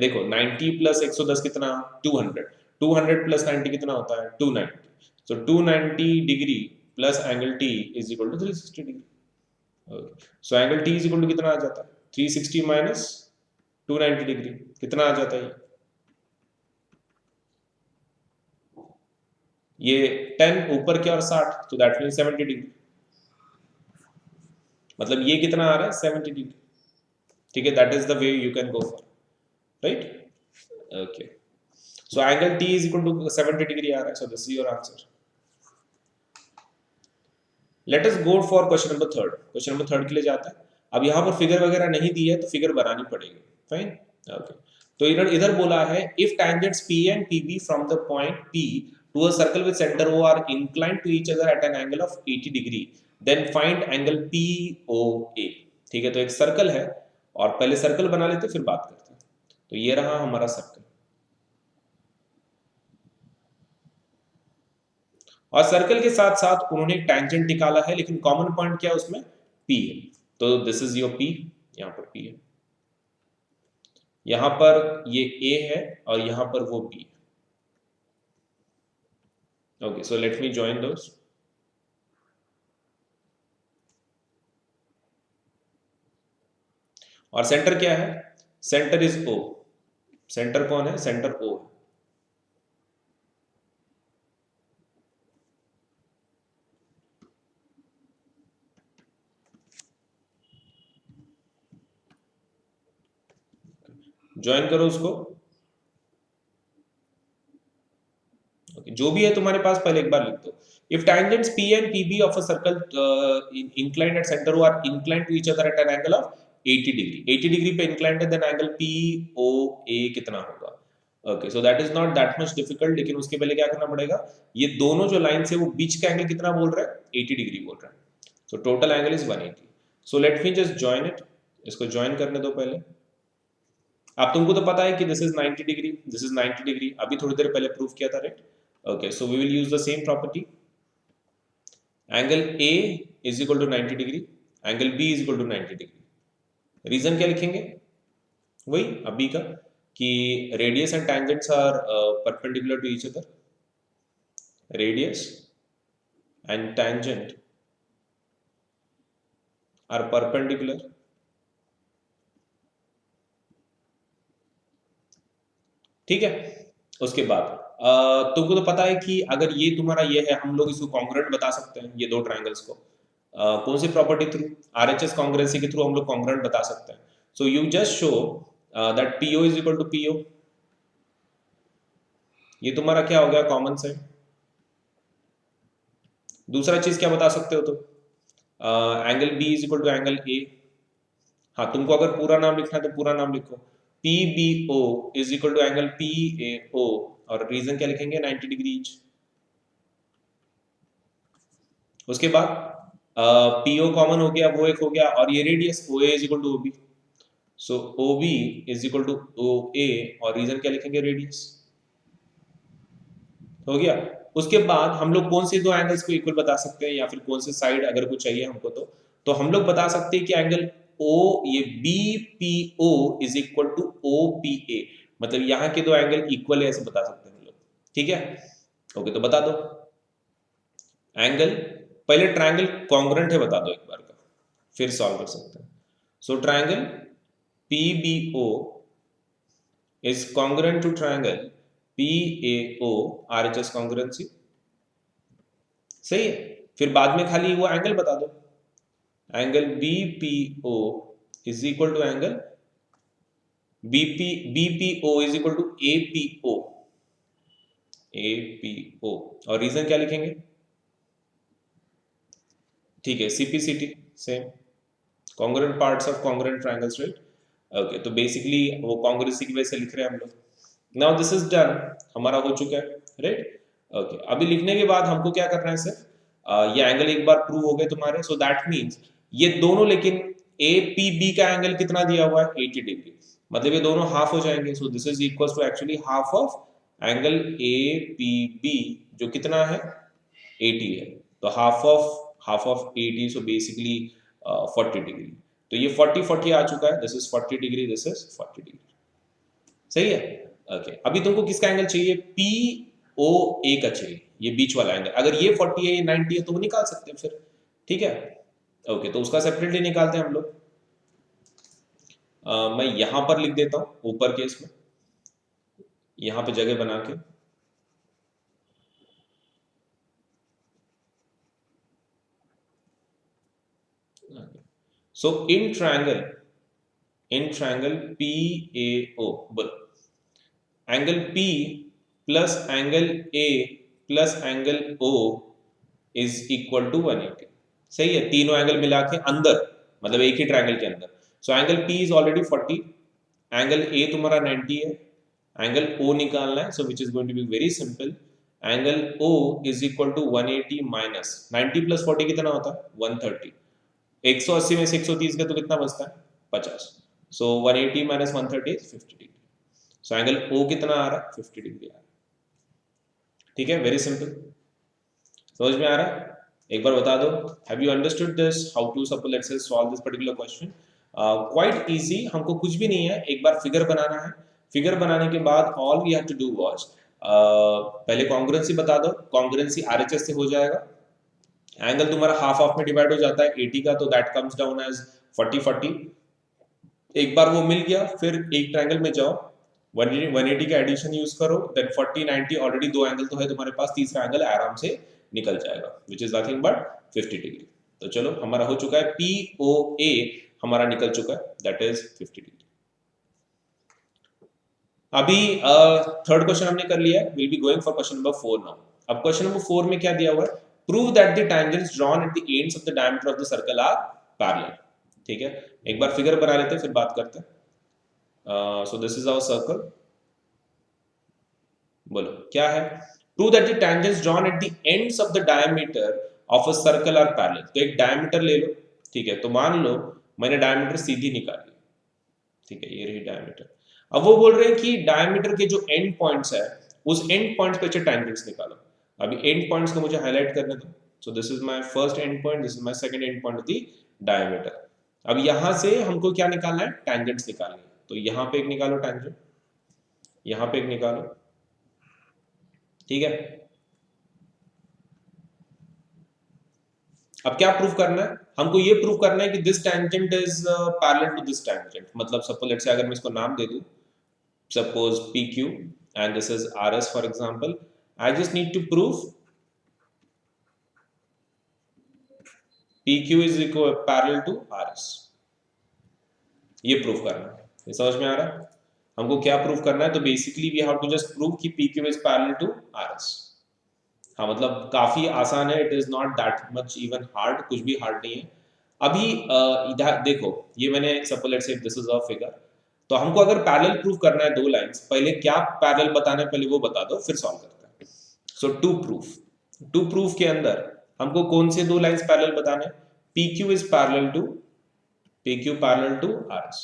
Speaker 1: देखो 90 प्लस 110 कितना, 200. 200 प्लस 90 कितना होता है, 290. So 290 degree plus angle T is equal to 360 degree. So angle T is equal to कितना आ जाता है, 360 माइनस 290 डिग्री, कितना आ जाता है ये 10 ऊपर के और 60, तो दैट मीन 70 डिग्री. मतलब ये कितना आ रहा है, 70 डिग्री. ठीक है, that is the way you can go for, right. Okay, so angle T is equal to 70 degree आ रहा है. So this is your answer. Let us go for question number third. Question number third के लिए जाता है. अब यहाँ पर फिगर वगैरह नहीं दी है तो फिगर बनानी पड़ेगी. फाइन. ओके, तो इधर बोला है if tangents P and P B from the point P to a circle with centre O are inclined to each other at an angle of 80 degree, then find angle P O A. ठीक है, तो एक circle है, और पहले circle बना लेते फिर बात करते हैं. तो ये रहा हमारा सर्कल, और सर्कल के साथ साथ उन्होंने एक टैंजेंट निकाला है, लेकिन कॉमन पॉइंट क्या है उसमें, P है. तो दिस इज योर P, यहाँ पर P है, यहाँ पर ये A है, और यहाँ पर वो B है. Okay, so let me join those. और सेंटर क्या है, सेंटर इज O. सेंटर कौन है, सेंटर O है. ज्वाइन करो उसको. जो भी है तुम्हारे पास पहले एक बार लिख दो. If tangents P and PB of a circle inclined at center O are inclined to each other at an angle of 80 degree. 80 degree पे inclined है, then angle POA कितना होगा. Okay, so that is not that much difficult, लेकिन उसके पहले क्या करना पड़ेगा, ये दोनों जो लाइन्स है वो बीच का एंगल कितना बोल रहा है, 80 डिग्री बोल रहा है. So total angle is 180. So let me just join it. इसको join करने दो पहले. अब तुमको तो पता है कि this is 90 degree, this is 90 degree, अभी थोड़ी देर पहले प्रूफ किया था, right. Okay, so we will use the same property. Angle A is equal to 90 degree, angle B is equal to 90 degree. Reason क्या लिखेंगे, वही अभी का, कि radius and tangents are perpendicular to each other. Radius and tangent are perpendicular. ठीक है, उसके बाद तुमको तो पता है कि अगर ये तुम्हारा ये है, हम लोग इसको कॉन्ग्रुएंट बता सकते हैं, ये दो ट्रायंगल्स को. कौन सी प्रॉपर्टी थ्रू? आरएचएस कॉन्ग्रुएंसी के थ्रू हम लोग कॉन्ग्रुएंट बता सकते हैं. So you just show that PO is equal to PO. ये तुम्हारा क्या हो गया? Common side. दूसरा चीज क्या बता सकते हो? तो angle B is equal to angle A. हाँ, तुमको अगर पूरा नाम लिखना है तो पूरा नाम लिखो. P B O is equal to angle P A O. और रीजन क्या लिखेंगे? 90 डिग्री ईच. उसके बाद पी ओ कॉमन हो गया, वो एक हो गया, और ये radius O A is equal to O B. So O B is equal to O A, और रीजन क्या लिखेंगे? रेडियस. हो गया. उसके बाद हम लोग कौन से दो एंगल्स को इक्वल बता सकते हैं, या फिर कौन से साइड अगर कुछ चाहिए हमको, तो हम लोग बता सकते हैं कि एंगल ओ, ये B P O is equal to O P A. मतलब यहाँ के दो एंगल इक्वल है, ऐसे बता सकते हैं हम लोग. ठीक है. ओके, तो बता दो एंगल. पहले ट्रायंगल कॉन्ग्रुएंट है बता दो एक बार का, फिर सॉल्व कर सकते हैं. So triangle P B O is congruent to triangle P A O. RHS congruency. सही है. फिर बाद में खाली वो एंगल बता दो. Angle B P O is equal to angle B P O is equal to A P O. A P O. और रीजन क्या लिखेंगे? ठीक है, CPCT. Same. Congruent parts of congruent triangles, right. Okay, तो basically वो congruency की वजह से लिख रहे हैं हम लोग. Now this is done. हमारा हो चुका है, राइट. ओके, अभी लिखने के बाद हमको क्या करना है सर? ये एंगल एक बार प्रूव हो गए तुम्हारे. सो दैट मीन्स ये दोनों, लेकिन ए पी बी का एंगल कितना दिया हुआ है? 80 डिग्री. मतलब ये दोनों हाफ हो जाएंगे. So this is equal to actually half of angle A P B, जो कितना है? 80 है. तो half of 80, so basically 40 degree. तो ये 40 आ चुका है. This is 40 degree, this is 40 degree. सही है. ओके, अभी तुमको किसका एंगल चाहिए? पी ओ ए का चाहिए, ये बीच वाला एंगल. अगर ये 40 है, ये 90 है, तो वो निकाल सकते हैं फिर. ठीक है. ओके, तो उसका सेपरेटली निकालते हैं हम लोग. मैं यहां पर लिख देता हूं ऊपर केस में, यहां पे जगह बना के. सो in triangle P A O, बोलो. Angle P plus angle A plus angle O is equal to 180. सही है. तीनों एंगल मिला के अंदर, मतलब एक ही ट्रायंगल के अंदर. So angle P is already 40, angle A तुम्हारा 90 है, एंगल O निकालना है. So which is going to be very simple. Angle O is equal to 180 minus 90 plus 40 कितना होता है? 130. 180 में से 130 का तो कितना बचता है? 50. सो 180 minus 130 is 50 degree. So angle O कितना आ रहा है? 50 डिग्री आ रहा है. ठीक है, वेरी सिंपल. समझ में आ रहा है? एक बार बता दो, have you understood this? How to suppose let's say solve this particular question. Quite easy. हमको कुछ भी नहीं है, एक बार फिगर बनाना है. फिगर बनाने के बाद all we have to do was, पहले कॉन्ग्रुएंसी बता दो. कॉन्ग्रुएंसी आरएचएस से हो जाएगा. एंगल तुम्हारा हाफ ऑफ में डिवाइड हो जाता है 80 का, तो दैट कम्स डाउन एज 40. एक बार वो मिल गया, फिर एक ट्रायंगल में जाओ, 180 का एडिशन यूज करो, देन 40 90, ऑलरेडी दो एंगल तो है तुम्हारे पास, तीसरा एंगल आराम से निकल जाएगा, which is nothing but 50 degree. तो चलो, हमारा हो चुका है पी ओ ए, हमारा निकल चुका है, दैट इज 50 डिग्री. अभी थर्ड क्वेश्चन हमने कर लिया है. Will be going for question number 4 now. अब क्वेश्चन नंबर 4 में क्या दिया हुआ है? Prove that the tangents drawn at the ends of the diameter of the circle are parallel. ठीक है, एक बार फिगर बना लेते हैं, फिर बात करते हैं. So this is our circle. बोलो क्या है? Prove that the tangents drawn at the ends of the diameter of a circle are parallel. तो एक डायमीटर ले लो. ठीक है, तो मान लो मैंने डायमीटर सीधी निकाली. ठीक है, ये रही डायमीटर. अब वो बोल रहे हैं कि डायमीटर के जो एंड पॉइंट्स है, उस एंड पॉइंट्स पे टेंजेंट्स निकालो. अभी एंड पॉइंट्स को मुझे हाईलाइट करने दो. सो this is my first and point, this is my second and point of the diameter. अब यहां से हमको क्या निकालना है? टेंजेंट्स निकालनी है. तो यहां पे एक निकालो टेंजेंट, यहां पे एक निकालो. ठीक है. अब क्या प्रूफ करना है? हमको ये प्रूफ करना है कि this tangent is parallel to this tangent. मतलब सपोज लेट्स से अगर मैं इसको नाम दे दूं, suppose P Q, and this is R S for example. I just need to proof PQ is equal parallel to RS। ये proof करना है, ये समझ में आ रहा है? हमको क्या प्रूफ करना है? तो basically we have to just prove कि PQ is parallel to RS। हाँ मतलब काफी आसान है, it is not that much even hard, कुछ भी हार्ड नहीं है। अभी इधर देखो, ये मैंने suppose let's say this is a figure, तो हमको अगर पैरेलल प्रूफ करना है दो लाइंस, पहले क्या पैरेलल बताना है पहले वो बता दो, फिर सॉल्व करते हैं। सो टू प्रूफ के अंदर हमको कौन से दो लाइंस पैरेलल बताने हैं? PQ is parallel to RS,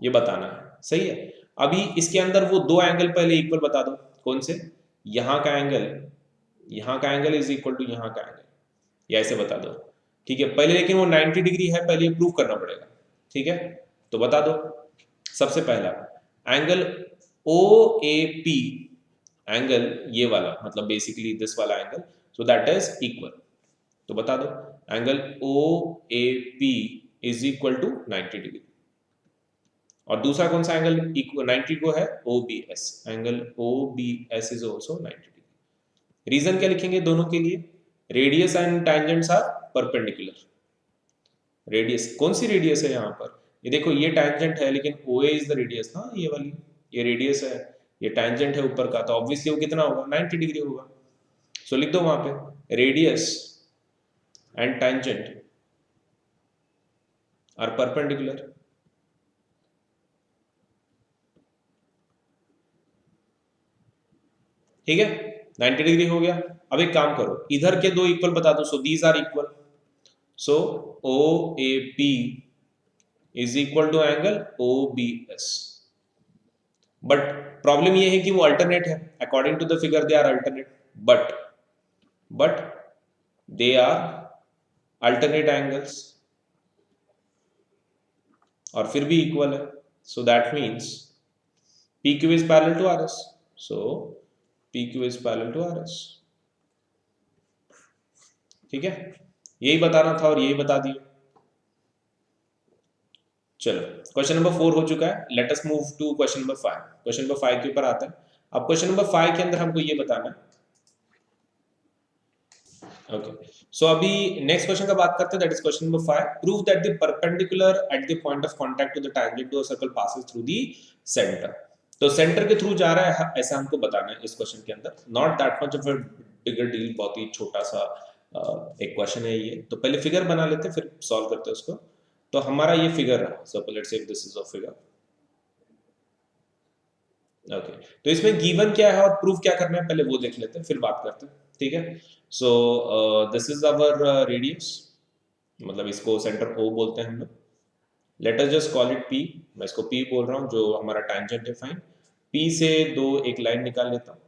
Speaker 1: ये बताना है, सही है। अभी इसके अंदर वो दो एंगल पहले इक्वल बता दो, कौन से? यहाँ का एंगल इज इक्वल टू यहाँ का एंगल, या ऐसे बता दो, ठीक है। पहले लेकिन वो 90 डिग्री है, पहले प्रूव करना पड़ेगा, ठीक है। तो बता दो, सबसे पहला एंगल OAP, एंगल ये वाला, मतलब बेसिकली दिस वाला angle, so that is equal. तो बता दो angle OAP is equal to 90 degree. और दूसरा कौन सा एंगल 90 को है? OBS, angle OBS is also 90 degree. Reason क्या लिखेंगे दोनों के लिए? Radius and tangents are perpendicular. Radius, कौन सी रेडियस है यहाँ पर? ये देखो, ये टैंजेंट है, लेकिन OA इज द रेडियस ना, ये वाली, ये रेडियस है, ये टैंजेंट है ऊपर का, तो ऑब्वियसली वो कितना होगा? 90 डिग्री होगा। सो लिख दो वहां पे radius and tangent are perpendicular. ठीक है, 90 डिग्री हो गया। अब एक काम करो, इधर के दो इक्वल बता दो, so these are equal, so OAP is equal to angle OBS। But problem ये है कि वो अल्टरनेट है, according to the figure they are alternate, but they are alternate angles और फिर भी इक्वल है, so that means PQ is parallel to RS, so PQ is parallel to RS। ठीक है, यही बताना था और यही बता दिया। चलो, क्वेश्चन नंबर 4 हो चुका है, let us move to question number 5। Question number 5 के ऊपर आता है। अब क्वेश्चन नंबर 5 के अंदर हमको ये बताना है, ओके। सो अभी नेक्स्ट क्वेश्चन का बात करते हैं, that is question number 5। Prove that the perpendicular at the point of contact to the tangent to a circle passes through the centre. तो सेंटर के थ्रू जा रहा है ऐसा हमको बताना है इस क्वेश्चन के अंदर। Not that much of a bigger deal, बहुत ही छोटा सा एक क्वेश्चन है ये। तो पहले फिगर बना लेते हैं, फिर सॉल्व करते हैं उसको। तो हमारा ये फिगर रहा, so let's say this is a figure, okay. तो इसमें गिवन क्या है और प्रूफ क्या करना है पहले वो देख लेते हैं, फिर बात करते हैं, ठीक है। So this is our radius, मतलब इसको सेंटर O बोलते हैं हम लोग। Let us just call it P, मैं इसको P बोल रहा हूँ, जो हमारा टैंजेंट है, फाइन। P से दो एक लाइन निकाल लेता हूँ,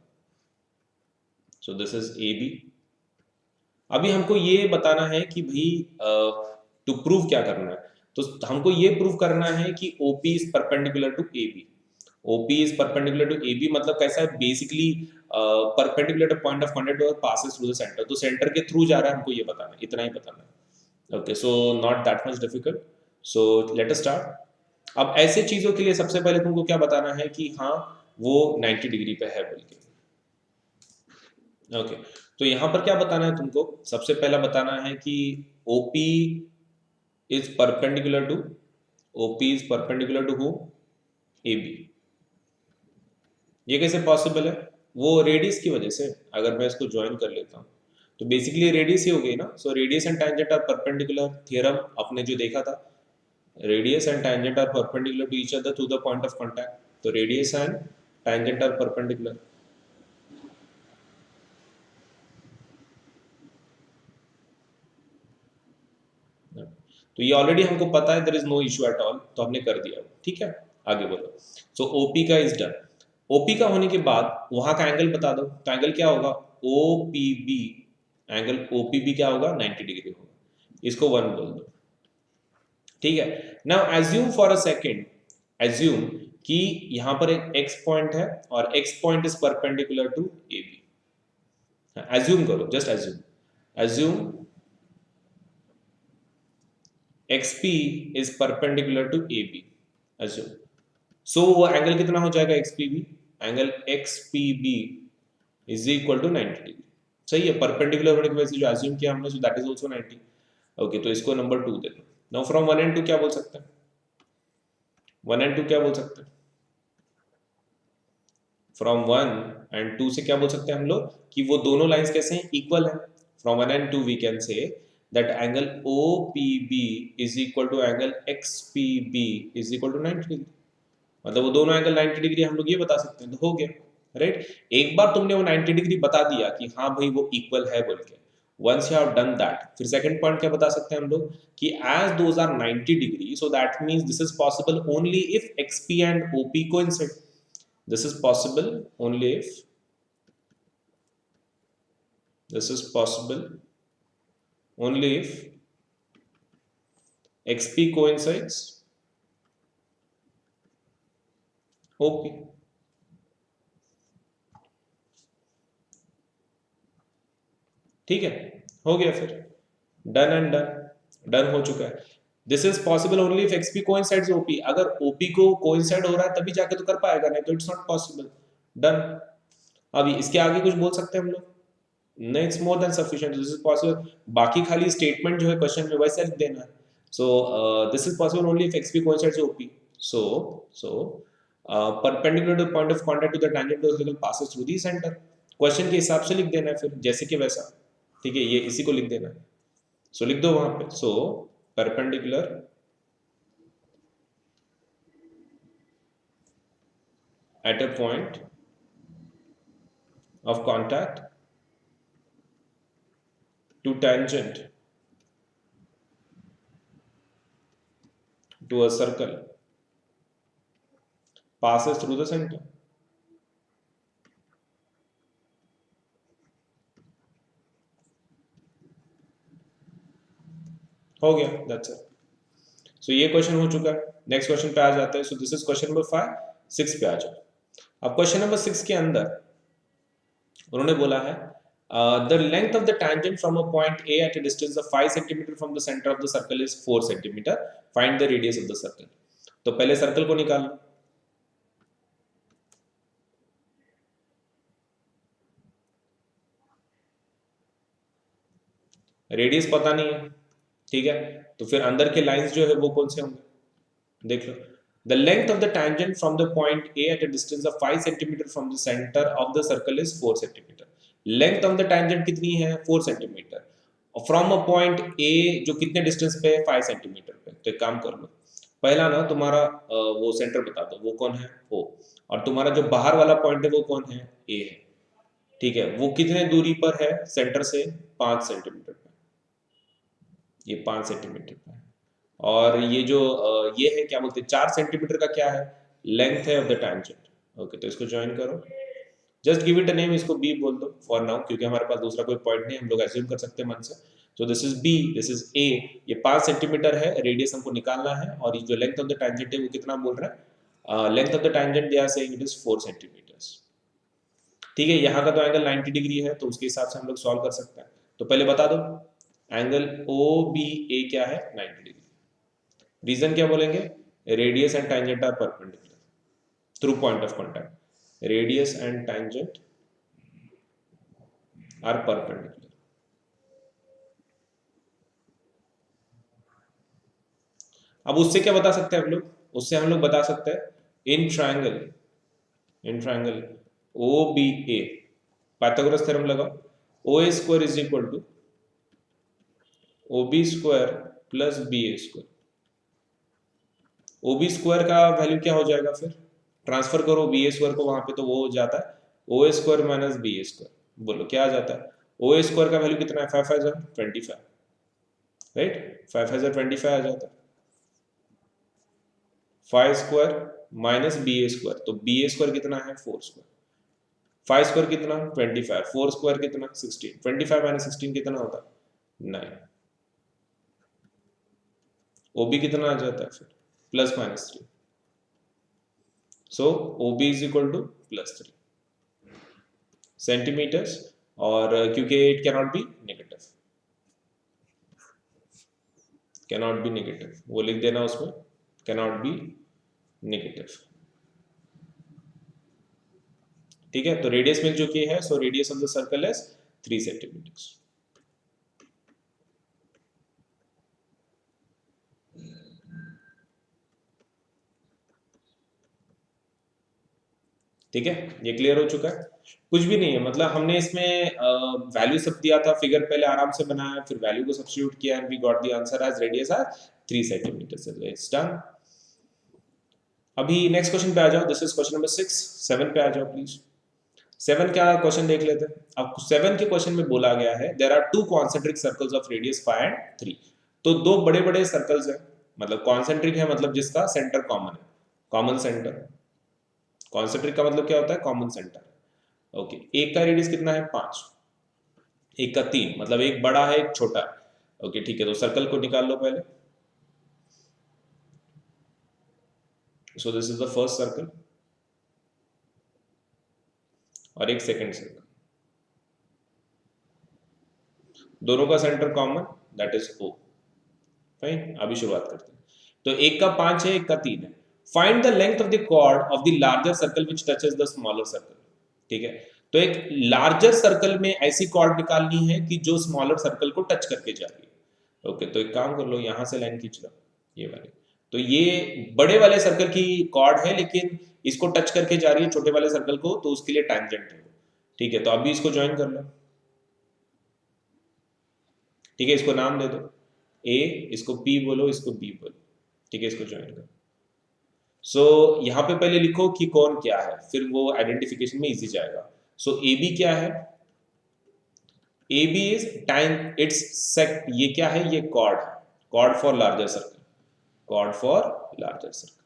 Speaker 1: सो दिस इज AB। अभी हमको ये बताना है कि भाई टू प्रूव क्या करना है, तो हमको ये प्रूव करना है कि OP is perpendicular to AB। OP is perpendicular to AB मतलब कैसा है? Basically perpendicular to point of contact और पासेस थ्रू द सेंटर, तो सेंटर के थ्रू जा रहा है, हमको ये बताना है, इतना ही बताना है, okay. So not that much difficult, so let us start. अब ऐसे चीजों के लिए सबसे पहले तुमको क्या बताना है कि हाँ वो 90 डिग्री पे है बोल के, ओके। तो यहां पर क्या बताना है तुमको? सबसे पहला बताना है कि OP is perpendicular to who? AB। ये कैसे पॉसिबल है? वो रेडियस की वजह से, अगर मैं इसको ज्वाइन कर लेता हूँ तो बेसिकली रेडियस ही हो गई ना। So radius and tangent are perpendicular, theorem अपने जो देखा था, radius and tangent are perpendicular to each other through the point of contact, तो radius and tangent are perpendicular. तो ये ऑलरेडी हमको पता है, there is no issue at all, तो हमने कर दिया, ठीक है। आगे बोलो। सो OP का इज डन। OP का होने के बाद वहां का एंगल बता दो, तो एंगल क्या होगा? OPB, एंगल OPB क्या होगा? 90 डिग्री होगा, इसको 1 बोल दो, ठीक है। Now assume for a second, assume कि यहां पर एक x पॉइंट है और x point is perpendicular to AB। Assume करो, just assume XP is perpendicular to AB, assume। So वो एंगल कितना हो जाएगा? XPB, angle XPB is equal to 90 degree, सही है। परपेंडिकुलर होने की वजह से जो एज्यूम किया हमने, सो दैट इज आल्सो 90। ओके, तो इसको नंबर 2 दे दो। नाउ फ्रॉम 1 एंड 2 क्या बोल सकते हैं? 1 एंड 2 क्या बोल सकते हैं? फ्रॉम 1 एंड 2 से क्या बोल सकते हैं हम लोग कि वो दोनों लाइंस कैसे हैं? इक्वल है। From 1 and 2 we can say that angle OPB is equal to angle XPB is equal to 90 degree. मतलब वो दोनों एंगल 90 डिग्री हम लोग ये बता सकते हैं, तो हो गया राइट। एक बार तुमने वो 90 डिग्री बता दिया कि हाँ भाई वो इक्वल है बोल के, once you have done that, फिर सेकंड पॉइंट क्या बता सकते हैं हम लोग कि as those are 90 degree so that means this is possible only if XP and OP coincide. This is possible only if this is possible only if XP coincides OP। ठीक है, हो गया फिर, डन एंड डन, डन हो चुका है। This is possible only if XP coincides OP। अगर OP को coincide हो रहा है तभी जाके तो कर पाएगा, नहीं तो इट्स नॉट पॉसिबल। डन। अभी इसके आगे कुछ बोल सकते हैं हम लोग? नहीं, it's more than sufficient, this is possible. बाकी खाली स्टेटमेंट जो है क्वेश्चन में वैसे लिख देना है। So this is possible only if XP coincides OP। So perpendicular to the point of contact to the tangent vertical passes through the center। Question के हिसाब से लिख देना है फिर, जैसे कि वैसा। ठीक है, ये इसी को लिख देना है। सो लिख दो वहां पे, सो perpendicular at a point of contact to tangent to a circle passes through the center। हो गया, दैट्स इट। सो ये क्वेश्चन हो चुका है। नेक्स्ट क्वेश्चन पे आ जाते हैं। So this is question number 5। 6 पे आ जाओ। अब क्वेश्चन नंबर 6 के अंदर उन्होंने बोला है the length of the tangent from a point A at a distance of 5 cm from the center of the circle is 4 cm। Find the radius of the circle। तो पहले सर्कल को निकाल लो। Radius पता नहीं है, ठीक है, तो फिर अंदर के लाइंस जो है वो कौन से होंगे? देख लो। The length of the tangent from the point A at a distance of 5 cm from the center of the circle is 4 cm। Length of the tangent कितनी है? 4 cm। और फ्रॉम अ पॉइंट A जो कितने distance पे है? 5 cm पे। तो एक काम कर लो, पहला ना तुम्हारा वो सेंटर बता दो, वो कौन है? O। और तुम्हारा जो बाहर वाला पॉइंट है वो कौन है? A है। ठीक है, वो कितने दूरी पर है सेंटर से? 5 सेंटीमीटर पे। ये 5 सेंटीमीटर पे है। और ये जो ये है क्या बोलते हैं, 4 सेंटीमीटर का क्या है? लेंथ है ऑफ द टैंजेंट। ओके, तो इसको ज्वाइन करो। Just give it a name, इसको बी बोल दो फॉर नाउ, क्योंकि हमारे पास दूसरा कोई पॉइंट नहीं, हम लोग एज्यूम कर सकते हैं मन से। So this is B, this is A. ये 5 सेंटीमीटर है, रेडियस हमको निकालना है, और ये जो लेंथ ऑफ द टैंजेंट है वो कितना बोल रहा है? Length of the tangent they are saying it is 4 centimetres. ठीक है, यहाँ का तो एंगल 90 डिग्री है, तो उसके हिसाब से हम लोग सॉल्व कर सकते हैं। तो पहले बता दो एंगल ओ बी ए क्या है? 90 डिग्री। रीजन क्या बोलेंगे? Radius and tangent are perpendicular through point of contact. Radius and tangent are perpendicular. अब उससे क्या बता सकते हैं हम लोग? उससे हम लोग बता सकते हैं in triangle O B A, Pythagoras theorem लगाओ। O A square is equal to O B square plus B A square. O B square का वैल्यू क्या हो जाएगा फिर? ट्रांसफर करो बी ए स्क्वायर को वहां पे, तो वो हो जाता है ओ A square minus B A square. बोलो क्या आ जाता है? ओ ए स्क्वायर का वैल्यू कितना है? 5 5 25, राइट? 5 5 25 आ जाता है। 5 square minus B A square, तो बी ए स्क्वायर कितना है? 4 स्क्वायर। 5 स्क्वायर कितना? 25। 4 स्क्वायर कितना? 16। 25 माइनस 16 कितना होता है? 9। ओ बी कितना आ जाता है फिर? Plus minus 3। So O B is equal to plus 3 centimetres. और क्योंकि it cannot be negative, cannot be negative, वो लिख देना उसमें, कैनॉट बी नेगेटिव। ठीक है, तो रेडियस मिल चुकी है। So radius of the circle is 3 centimetres. ठीक है, ये क्लियर हो चुका है। कुछ भी नहीं है, मतलब हमने इसमें वैल्यू सब दिया था, फिगर पहले आराम से बनाया, फिर वैल्यू को सब्स्टिट्यूट किया and we got the answer as radius as 3 centimetre. So it's done. अभी नेक्स्ट क्वेश्चन पे आ जाओ। This is question number 6। 7 पे आ जाओ प्लीज। 7 क्या क्वेश्चन देख लेते हैं। अब 7 के क्वेश्चन में बोला गया है there are two concentric circles of radius 5 and 3। तो दो बड़े बड़े सर्कल्स हैं, मतलब कॉन्सेंट्रिक है मतलब जिसका सेंटर कॉमन है, कॉमन सेंटर। कॉन्सेंट्रिक का मतलब क्या होता है, कॉमन सेंटर। ओके, एक का रेडियस कितना है 5, एक का 3, मतलब एक बड़ा है एक छोटा है। ओके ठीक है, तो सर्कल को निकाल लो पहले। सो this is the first circle और एक सेकंड सर्कल, दोनों का centre common, that is O। Fine, अभी शुरुआत करते हैं। तो एक का 5 है, एक का 3 है। Find the length of the chord of the larger circle which touches the smaller circle. ठीक है, तो एक लार्जर सर्कल में ऐसी कॉर्ड निकालनी है कि जो स्मॉलर सर्कल को टच करके जा रही है। ओके, तो एक काम कर लो, यहां से लाइन खींच लो, ये वाली। तो ये बड़े वाले सर्कल की कॉर्ड है, लेकिन इसको टच करके जा रही है छोटे वाले सर्कल को, तो उसके लिए टैंजेंट है। ठीक है, तो अभी इसको ज्वाइन कर लो। ठीक है, इसको नाम दे दो A, इसको P बोलो, इसको B बोलो। ठीक है, इसको ज्वाइन करो। सो यहाँ पे पहले लिखो कि कौन क्या है, फिर वो आइडेंटिफिकेशन में इजी जाएगा। सो ए बी क्या है, A B is time it's sec, ये क्या है, ये कॉर्ड है, chord for larger circle, chord for larger circle.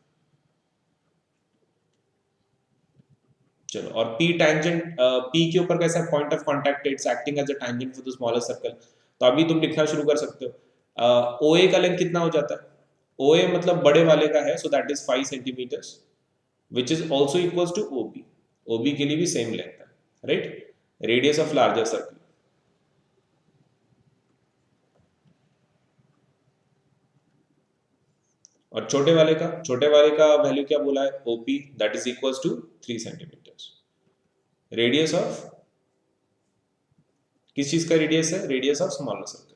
Speaker 1: चलो, और P टेंजेंट, P के ऊपर कैसा point of contact, it's acting as a tangent for the smaller circle. तो अभी तुम लिखना शुरू कर सकते हो। OA का लेंथ कितना हो जाता है, OA मतलब बड़े वाले का है, so that is 5 centimetres, which is also equals to OB। OB के लिए भी सेम लेंथ है, right, radius of larger circle. और छोटे वाले का वैल्यू क्या बोला है, OP, that is equals to 3 centimetres. Radius of किस चीज का रेडियस है, radius of smaller circle.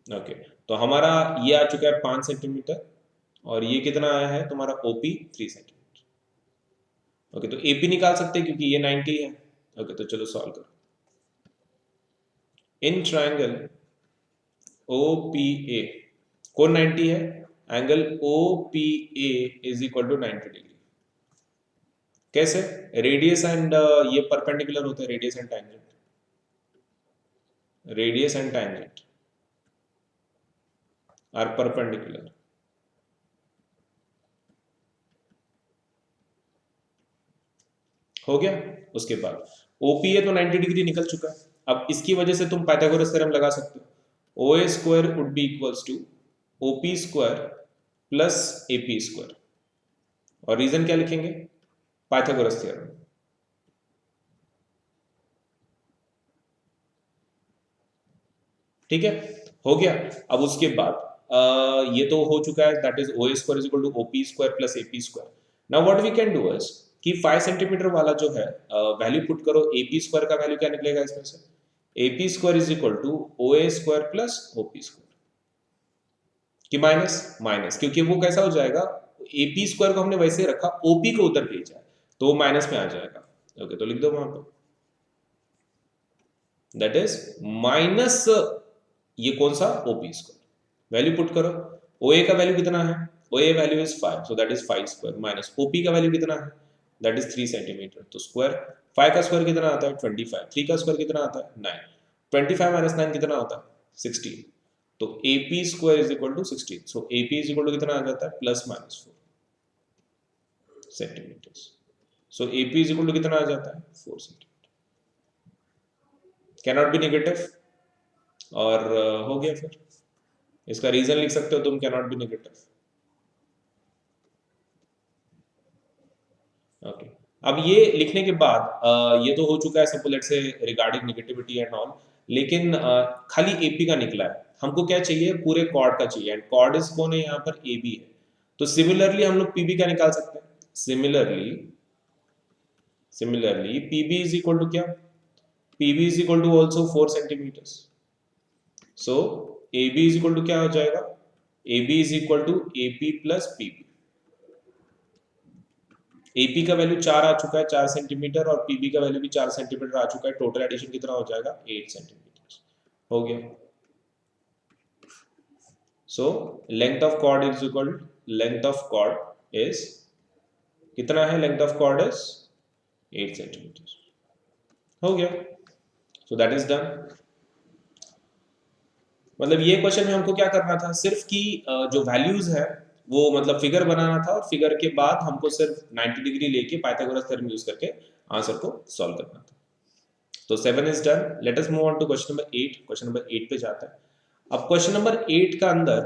Speaker 1: Okay, तो हमारा ये आ चुका है 5 सेंटीमीटर, और ये कितना आया है तुम्हारा OP 3 सेंटीमीटर। ओके, तो AP निकाल सकते हैं क्योंकि ये 90 है। ओके, तो चलो सॉल्व करो। इन ट्रायंगल OPA कौन 90 है, angle OPA is equal to 90 degree. कैसे, रेडियस एंड ये परपेंडिकुलर होता है, radius and tangent, radius and tangent are perpendicular. हो गया, उसके बाद OPA तो 90 डिग्री निकल चुका है। अब इसकी वजह से तुम पाइथागोरस थ्योरम लगा सकते हो। OA square would be equals to OP square plus AP square, और रीजन क्या लिखेंगे, पाइथागोरस थ्योरम। ठीक है, हो गया। अब उसके बाद ये तो हो चुका है, that is OA square is equal to OP square plus AP square. Now what we can do is कि 5 सेंटीमीटर वाला जो है वैल्यू पुट करो, AP स्क्वायर का वैल्यू क्या निकलेगा इसमें से, AP square is equal to OA square plus OP square कि माइनस माइनस, क्योंकि वो कैसा हो जाएगा, AP स्क्वायर को हमने वैसे रखा, OP को उधर भेजा है, तो वो माइनस में आ जाएगा। ओके, तो लिख दो वहां पे, दैट इज माइनस, ये कौन सा, OP स्क्वायर। वैल्यू पुट करो, OA का वैल्यू कितना है, OA value is 5, so that is 5 square, minus OP का वैल्यू कितना है, दैट इज 3 सेंटीमीटर, तो स्क्वायर 5 का स्क्वायर कितना आता है 25, 3 का स्क्वायर कितना आता है 9, 25 माइनस 9 कितना होता है 16, तो AP square is equal to 16, so AP is equal to कितना आ जाता है plus minus 4 centimetre, so AP is equal to कितना आ जाता है 4 centimetre, can not be negative, और हो गया। फिर इसका रीजन लिख सकते हो तुम, can not be negative. Okay, अब ये लिखने के बाद ये तो हो चुका है सब लेट से रिगार्डिंग नेगेटिविटी एंड ऑल, लेकिन खाली AP का निकला है, हमको क्या चाहिए, पूरे कॉर्ड का चाहिए, एंड कॉर्ड इज कौन है यहाँ पर, AB है। तो सिमिलरली हम लोग PB का निकाल सकते हैं। Similarly PB is equal to क्या, PB is equal to also 4 centimetres, so AB is equal to क्या हो जाएगा A B is equal to A P plus P B. AP का वैल्यू 4 आ चुका है, 4 सेंटीमीटर, और पीबी का वैल्यू भी 4 सेंटीमीटर आ चुका है। टोटल एडिशन कितना हो जाएगा? 8 सेंटीमीटर हो गया। So length of chord is equal, length of chord इज कितना है? Length of chord is 8 centimetre हो गया। So that is done. मतलब ये क्वेश्चन में हमको क्या करना था, सिर्फ कि जो वैल्यूज है वो मतलब फिगर बनाना था, और फिगर के बाद हमको सिर्फ 90 डिग्री लेके पाइथागोरस थ्योरम यूज करके आंसर को सॉल्व करना था। तो 7 is done. Let us move on to question number 8। Question number 8 पे जाता है। अब क्वेश्चन नंबर 8 का अंदर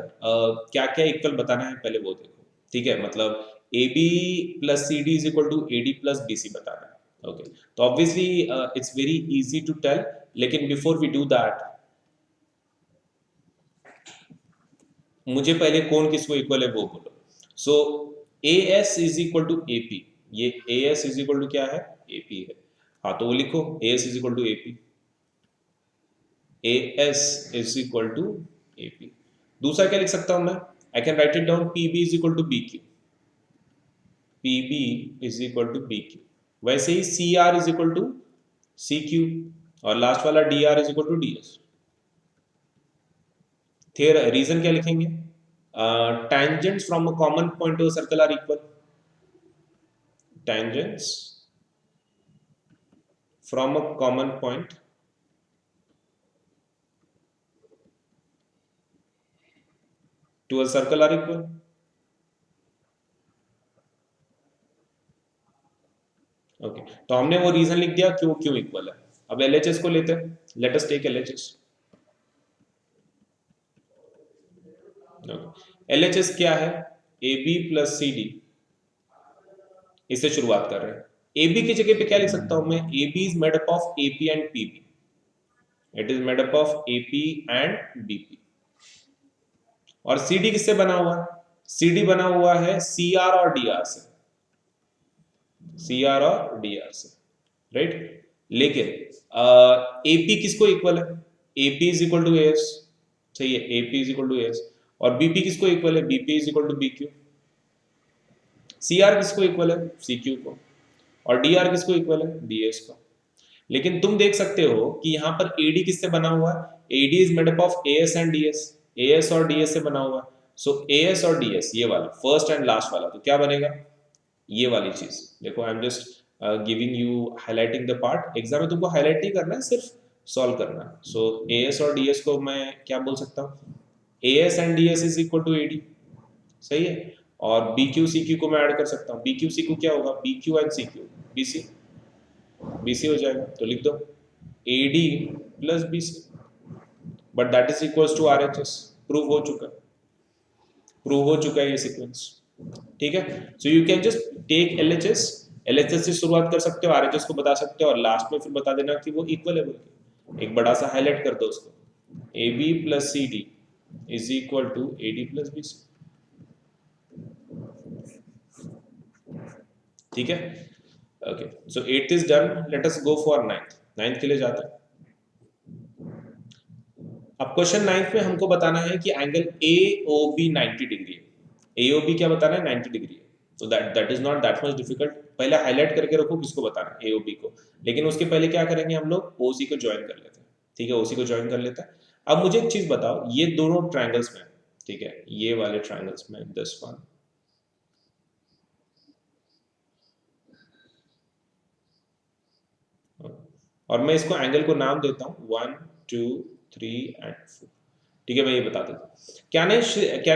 Speaker 1: क्या क्या इक्वल बताना है पहले वो देखो, ठीक है? मतलब A B plus C D is equal to A D plus B C बताना है। ओके, तो obviously it's very easy to tell, लेकिन बिफोर वी डू दैट मुझे पहले कौन किसको इक्वल है वो बोलो। So A S is equal to A P, ये A S is equal to क्या है? ए पी है। हाँ, तो वो लिखो A S is equal to A P, A S is equal to A P. दूसरा क्या लिख सकता हूं मैं? I can write it down, P B is equal to B Q, P B is equal to B Q. वैसे ही C R is equal to C Q, और last वाला D R is equal to D S. फिर reason क्या लिखेंगे? tangents from a common point to a circle are equal. Tangents from a common point to a circle are equal. Okay, तो हमने वो reason लिख दिया क्यों क्यों इक्वल है। अब एलएचएस को लेते हैं। Let us take LHS. LHS क्या है? A B plus C D, इससे शुरुआत कर रहे हैं। ए बी की जगह पे क्या लिख सकता हूं मैं? A B is made up of A P and P B, it is made up of A P and B P. और सी डी किससे बना हुआ है? सी डी बना हुआ है सी आर और डी आर से, सी आर और डी आर से, राइट? लेकिन एपी किसको इक्वल है? AP is equal to S, सही है, AP is equal to S. और बीपी किसको इक्वल है? BP is equal to B Q. C R किसको इक्वल है? सी क्यू को। और डी आर किसको इक्वल है? डी एस को। लेकिन तुम देख सकते हो कि यहाँ पर एडी किससे बना हुआ है? AD is made up of A S and D S, A S और डी एस से बना हुआ है। सो ए एस और डी एस, ये वाला फर्स्ट एंड लास्ट वाला, तो क्या बनेगा? ये वाली चीज देखो, I am just giving you, highlighting the part. Exam में तुमको हाईलाइट नहीं करना है, सिर्फ सॉल्व करना है। सो ए एस और डी एस को मैं क्या बोल सकता हूँ? A S and D S is equal to A D, सही है। और बी क्यू सी क्यू को मैं ऐड कर सकता हूँ। बी क्यू सी क्यू क्या होगा? B Q and C Q, B C, B C हो जाएगा। तो लिख दो A D plus B C, but that is equals to R H S. Prove हो चुका, प्रूव हो चुका है ये सीक्वेंस, ठीक है। So you can just take LHS, LHS से शुरुआत कर सकते हो, आरएचएस को बता सकते हो, और लास्ट में फिर बता देना कि वो इक्वल है बोल के। एक बड़ा सा हाईलाइट कर दो उसको, A B plus C D is equal to A D plus B C, ठीक है। Okay, so 8th is done. Let us go for 9th। 9th के लिए जाते हैं। अब क्वेश्चन 9th में हमको बताना है कि angle A O B 90 degree है। ए ओ बी क्या बताना है? 90 डिग्री है। तो that is not that much difficult. पहले हाईलाइट करके रखो किसको बताना है, ए ओ बी को। लेकिन उसके पहले क्या करेंगे हम लोग? ओ सी को ज्वाइन कर लेते हैं, ठीक है। ओ सी को ज्वाइन कर लेते हैं। अब मुझे एक चीज बताओ, ये दोनों ट्राइंगल्स में, ठीक है, ये वाले ट्राइंगल्स में, दिस वन, और मैं इसको एंगल को नाम देता हूं 1 2 3 एंड 4, ठीक है। मैं ये बता देता हूं। Can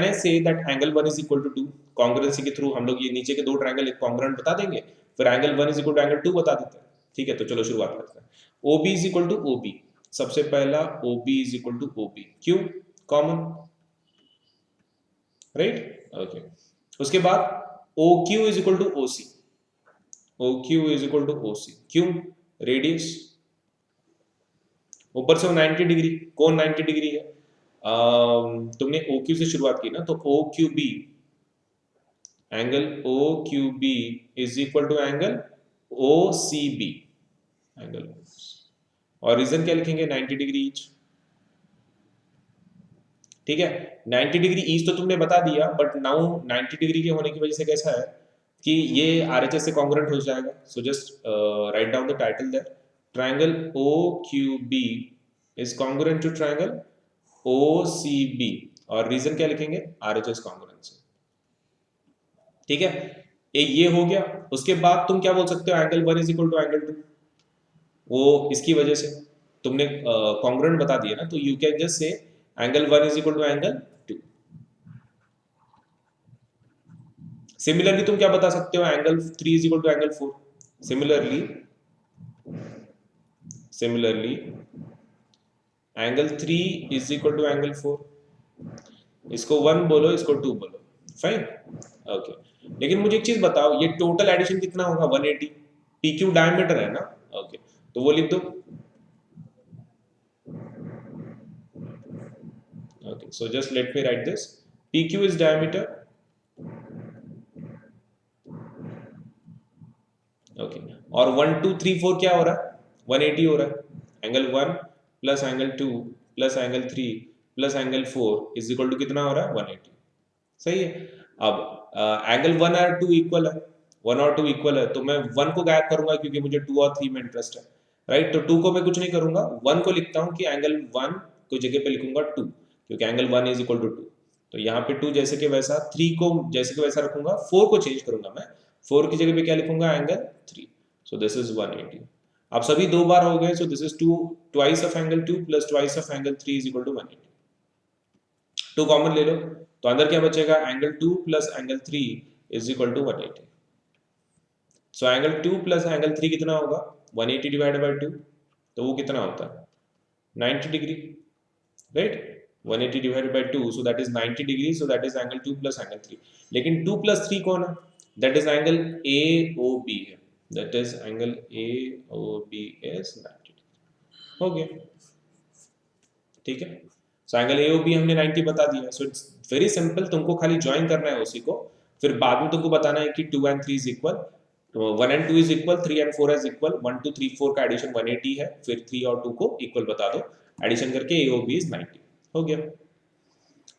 Speaker 1: I say that angle 1 is equal to 2? Congruency के थ्रू हम लोग ये नीचे के दो ट्रायंगल एक कॉन्ग्रुएंट बता देंगे, फिर angle 1 is equal to angle 2 बता देते हैं, ठीक है। तो चलो शुरुआत करते हैं। OB is equal to OB, सबसे पहला OB is equal to OB, क्यों? Common, right, okay. उसके बाद OQ is equal to OC, OQ is equal to OC, क्यों? रेडियस। ऊपर से वो 90 डिग्री, कौन 90 डिग्री है? तुमने OQ से शुरुआत की ना, तो OQB, angle OQB is equal to angle OCB, angle. और रीजन क्या लिखेंगे? 90 डिग्री ईच, ठीक है। 90 डिग्री ईस्ट तो तुमने बता दिया, बट नाउ 90 डिग्री के होने की वजह से कैसा है कि ये आरएचएस से कॉन्ग्रुएंट हो जाएगा। So just write down the title there, triangle O Q B is congruent to triangle O C B, और रीजन क्या लिखेंगे, आरएचएस कॉन्ग्रुएंसी। ठीक है, ये हो गया। उसके बाद तुम क्या बोल सकते हो, angle 1 is equal to angle 2, वो इसकी वजह से तुमने कॉन्ग्रुएंट बता दिया ना, तो you can just say angle 1 is equal to angle 2। Similarly तुम क्या बता सकते हो, angle 3 is equal to angle 4। Similarly angle 3 is equal to angle 4। इसको 1 बोलो, इसको 2 बोलो, फाइन, ओके। लेकिन मुझे एक चीज बताओ, ये टोटल एडिशन कितना होगा, 180। पी क्यू डायमीटर है ना, ओके, तो वो लिख दो। Okay, so just let me write this. PQ is diameter. Okay, और 1 2 3 4 क्या हो रहा है, 180 हो रहा है। Angle 1 plus angle 2 plus angle 3 plus angle 4 is equal to कितना हो रहा है, 180। सही है। अब एंगल 1 और 2 इक्वल है, 1 और 2 इक्वल है, तो मैं 1 को गायब करूंगा क्योंकि मुझे 2 और 3 में इंटरेस्ट है, राइट। तो 2 को मैं कुछ नहीं करूंगा, 1 को लिखता हूं कि एंगल 1 को जगह पे लिखूंगा 2, क्योंकि एंगल 1 इज इक्वल टू 2। तो यहाँ पे 2 जैसे कि वैसा, 3 को जैसे कि वैसा रखूंगा, 4 को चेंज करूंगा मैं, 4 की जगह पे क्या लिखूंगा, एंगल 3। So this is 180। अब सभी 2 बार हो गए, so this is 2 twice of angle 2 plus twice of angle 3 is equal to 180। 2 common ले लो, तो अंदर क्या बचेगा, angle 2 plus angle 3 is equal to 180। So angle 2 plus angle 3 कितना होगा, 180 डिवाइड बाय 2, तो वो कितना होता है, 90 degree, right. 180 divide by 2, so that is 90 degree, so that is angle 2 plus angle 3। लेकिन 2 प्लस 3 कौन है, that is angle A O B है, that is angle A O B is 90 degree. हो गया, ठीक है। सो एंगल ए ओ बी हमने 90 बता दिया। सो इट्स वेरी सिंपल, तुमको खाली ज्वाइन करना है उसी को, फिर बाद में तुमको बताना है कि 2 एंड 3 इज इक्वल, तो 1 and 2 is equal, 3 and 4 is equal, 1 2 3 4 का एडिशन 180 है, फिर 3 और 2 को इक्वल बता दो, एडिशन करके ए ओ बी इज 90। हो गया।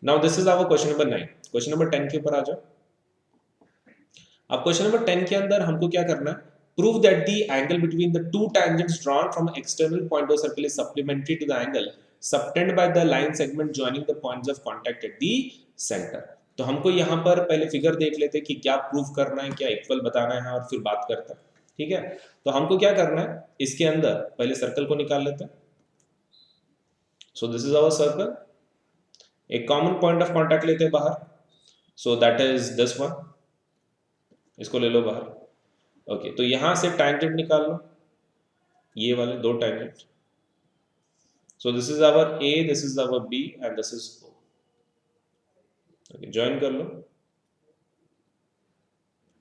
Speaker 1: Now this is our question number 9। Question number 10 के ऊपर आ जाओ। अब क्वेश्चन नंबर 10 के अंदर हमको क्या करना है, prove that the angle between the two tangents drawn from an external point of circle is supplementary to the angle subtended by the line segment joining the points of contact at the center। तो हमको यहाँ पर पहले figure देख लेते हैं कि क्या प्रूफ करना है, क्या इक्वल बताना है, और फिर बात करते हैं। ठीक है, तो हमको क्या करना है, इसके अंदर पहले सर्कल को निकाल लेते हैं। So this is our circle, एक कॉमन पॉइंट ऑफ कॉन्टैक्ट लेते हैं बाहर, so that is this one, इसको ले लो बाहर। ओके, तो यहां से टैंजेंट निकाल लो, ये वाले 2 tangent. So this is our A, this is our B and this is O. Okay, join कर लो।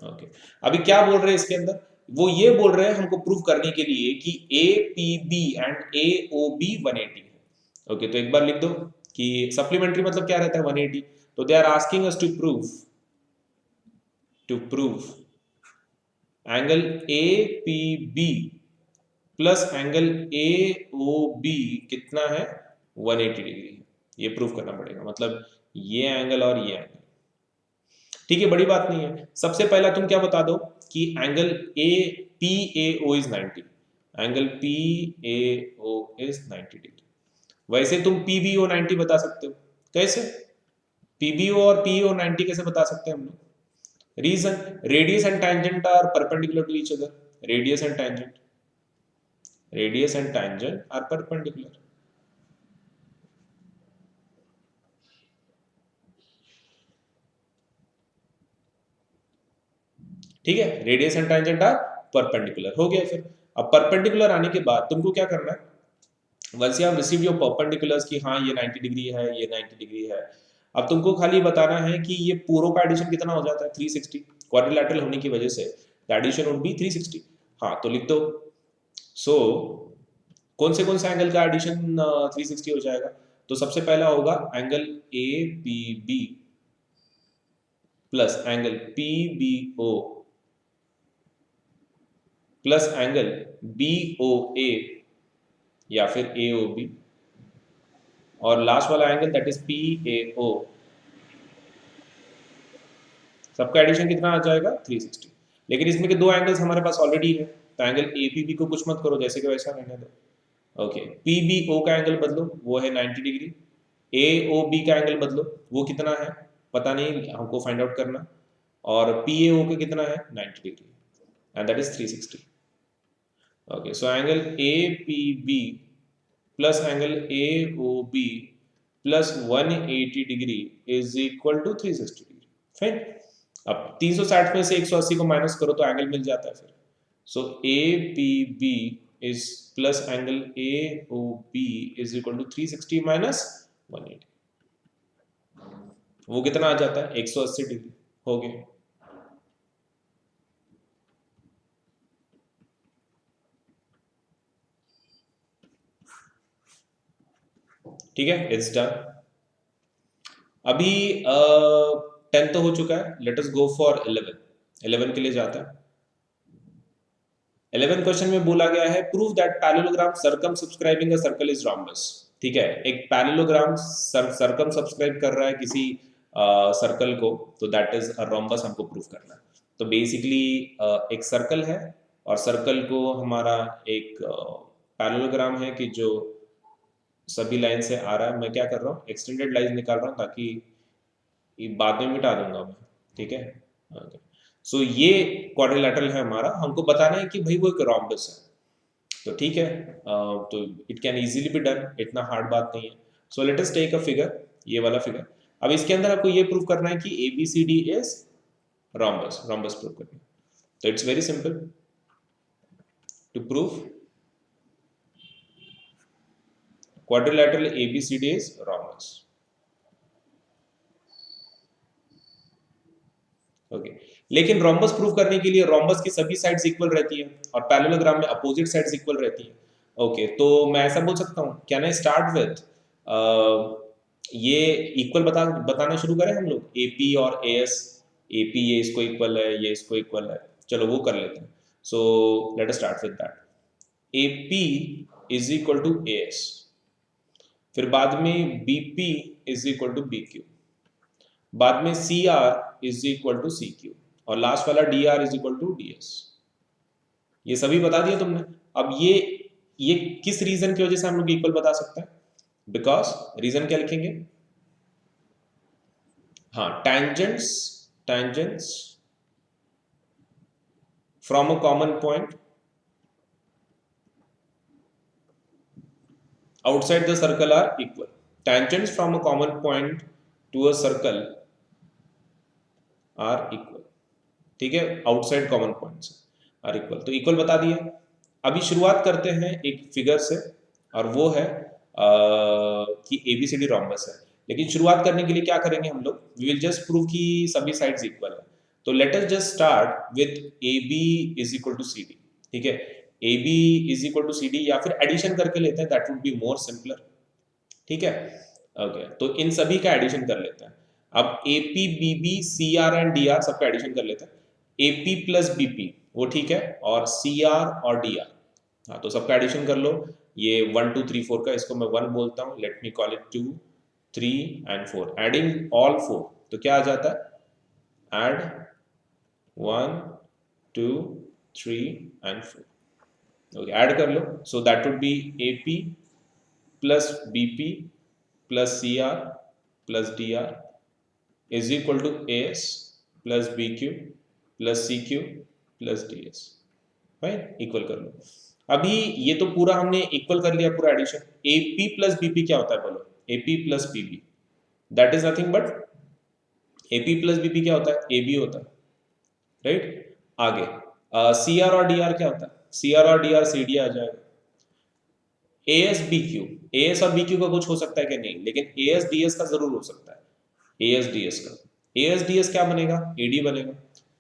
Speaker 1: ओके, अभी क्या बोल रहे हैं इसके अंदर, वो ये बोल रहे हैं हमको प्रूव करने के लिए कि A P B and A O B 180 है। ओके, तो एक बार लिख दो कि सप्लीमेंट्री मतलब क्या रहता है, 180। तो they are asking us to prove angle A P B plus angle A O B कितना है, 180 डिग्री है। ये प्रूफ करना पड़ेगा, मतलब ये एंगल और ये एंगल। ठीक है, बड़ी बात नहीं है। सबसे पहला तुम क्या बता दो कि angle A P A O is 90, angle P A O is 90 degree. वैसे तुम पी बी ओ 90 बता सकते हो, कैसे, पी बी ओ और पी ओ 90 कैसे बता सकते हैं हम लोग, reason, radius and tangent are perpendicular to each other, radius and tangent, radius and tangent are perpendicular। ठीक है, radius and tangent are perpendicular. हो गया। फिर अब परपेंडिकुलर आने के बाद तुमको क्या करना है, once you have received your perpendiculars कि हाँ ये 90 डिग्री है, ये 90 डिग्री है, अब तुमको खाली बताना है कि ये पूरों का एडिशन कितना हो जाता है, 360। क्वाड्रिलैटरल होने की वजह से द एडिशन वुड बी 360। हाँ, तो लिख दो। सो कौन से एंगल का एडिशन 360 हो जाएगा, तो सबसे पहला होगा angle A P B plus angle P B O plus angle B O A या फिर ए ओ बी और लास्ट वाला angle that is P A O, सबका एडिशन कितना आ जाएगा 360। लेकिन इसमें के दो एंगल्स हमारे पास ऑलरेडी है, तो एंगल ए पी बी को कुछ मत करो, जैसे कि वैसा रहने दो। ओके, पी बी ओ का एंगल बदलो, वो है 90 डिग्री। ए ओ बी का एंगल बदलो, वो कितना है पता नहीं, हमको फाइंड आउट करना। और पी ए ओ का कितना है 90 degree, and that is 360। Okay, so angle A P B plus angle A O B plus 180 degree is equal to 360 degree. Fine. अब 360 में से 180 को माइनस करो तो एंगल मिल जाता है फिर। So A P B is plus angle A O B is equal to 360 minus 180, वो कितना आ जाता है 180 डिग्री। हो गया। ठीक है, इट्स डन। अभी 10 तो हो चुका है, लेट अस गो फॉर 11। 11 के लिए जाता है। 11 क्वेश्चन में बोला गया है prove that parallelogram circum subscribing a circle is rhombus. ठीक है, एक पैरेललोग्राम सर्कम सब्सक्राइब कर रहा है किसी सर्कल को, तो दैट इज अ रॉम्बस हमको प्रूव करना है। तो बेसिकली एक सर्कल है और सर्कल को हमारा एक पैरेललोग्राम है कि जो सभी लाइन से आ रहा है। मैं क्या कर रहा हूँ, एक्सटेंडेड लाइन निकाल रहा हूँ ताकि ये बाद में मिटा दूंगा मैं। ठीक है, सो ये क्वाड्रिलेटरल है हमारा, हमको बताना है कि भाई वो एक रॉम्बस है। तो ठीक है, तो it can easily be done, इतना हार्ड बात नहीं है। So let us take a figure, ये वाला फिगर। अब इसके अंदर आपको ये प्रूव करना है कि A B C D is rhombus, rhombus prove करना है। तो it's very simple to prove quadrilateral A B C D is rhombus. Okay, लेकिन रोम्बस प्रूव करने के लिए रोम्बस की सभी साइड्स इक्वल रहती है और पैरेललोग्राम में अपोजिट साइड्स इक्वल रहती है। ओके, तो मैं ऐसा बोल सकता हूँ, कैन आई स्टार्ट विथ ये इक्वल बताना शुरू करें हम लोग, ए पी और ए एस। ए पी ये इसको इक्वल है, ये इसको इक्वल है, चलो वो कर लेते हैं। So let us start with that. A P is equal to A S, फिर बाद में B P is equal to B Q, बाद में C R is equal to C Q, और लास्ट वाला D R is equal to D S. ये सभी बता दिया तुमने। अब ये किस रीजन की वजह से हम लोग इक्वल बता सकते हैं, बिकॉज रीजन क्या लिखेंगे, हाँ, tangents, tangents from a common point outside the circle are equal. Tangents from a common point to a circle are equal. ठीक है, outside common points are equal, तो इक्वल बता दिया। अभी शुरुआत करते हैं एक फिगर से, और वो है कि एबीसीडी रोम्बस है। लेकिन शुरुआत करने के लिए क्या करेंगे हम लोग, वी विल जस्ट प्रूव कि सभी साइड्स इक्वल है। तो let us just start with A B is equal to C D. ठीक है, A B is equal to C D, या फिर एडिशन करके लेते हैं, that would be more simpler. ठीक है, ओके, तो इन सभी का एडिशन कर लेते हैं। अब A P B B C R and D R सबका एडिशन कर लेते हैं। A P plus B P वो ठीक है, और सी आर और डी आर, हाँ, तो सबका एडिशन कर लो। ये 1 2 3 4 का, इसको मैं 1 बोलता हूँ, let me call it 2 3 and 4। Adding all 4 तो क्या आ जाता है, एड 1 2 3 एंड 4। ओके, ऐड कर लो। So that would be A P plus B P plus C R plus D R is equal to A S plus B Q plus C Q plus D S. Right, equal कर लो। अभी ये तो पूरा हमने equal कर लिया, पूरा addition. A P plus B P क्या होता है बोलो, A P plus B B, that is nothing but A P plus B P क्या होता है, ए बी होता है। राइट, आगे सी आर और डी आर क्या होता है, सी आर और डी आर सी डी आ जाएगा। A S B Q, A S और बी क्यू का कुछ हो सकता है कि नहीं, लेकिन ए एस डी एस का जरूर हो सकता है। ए एस डी एस का, ए एस डी एस क्या बनेगा, ए डी बनेगा,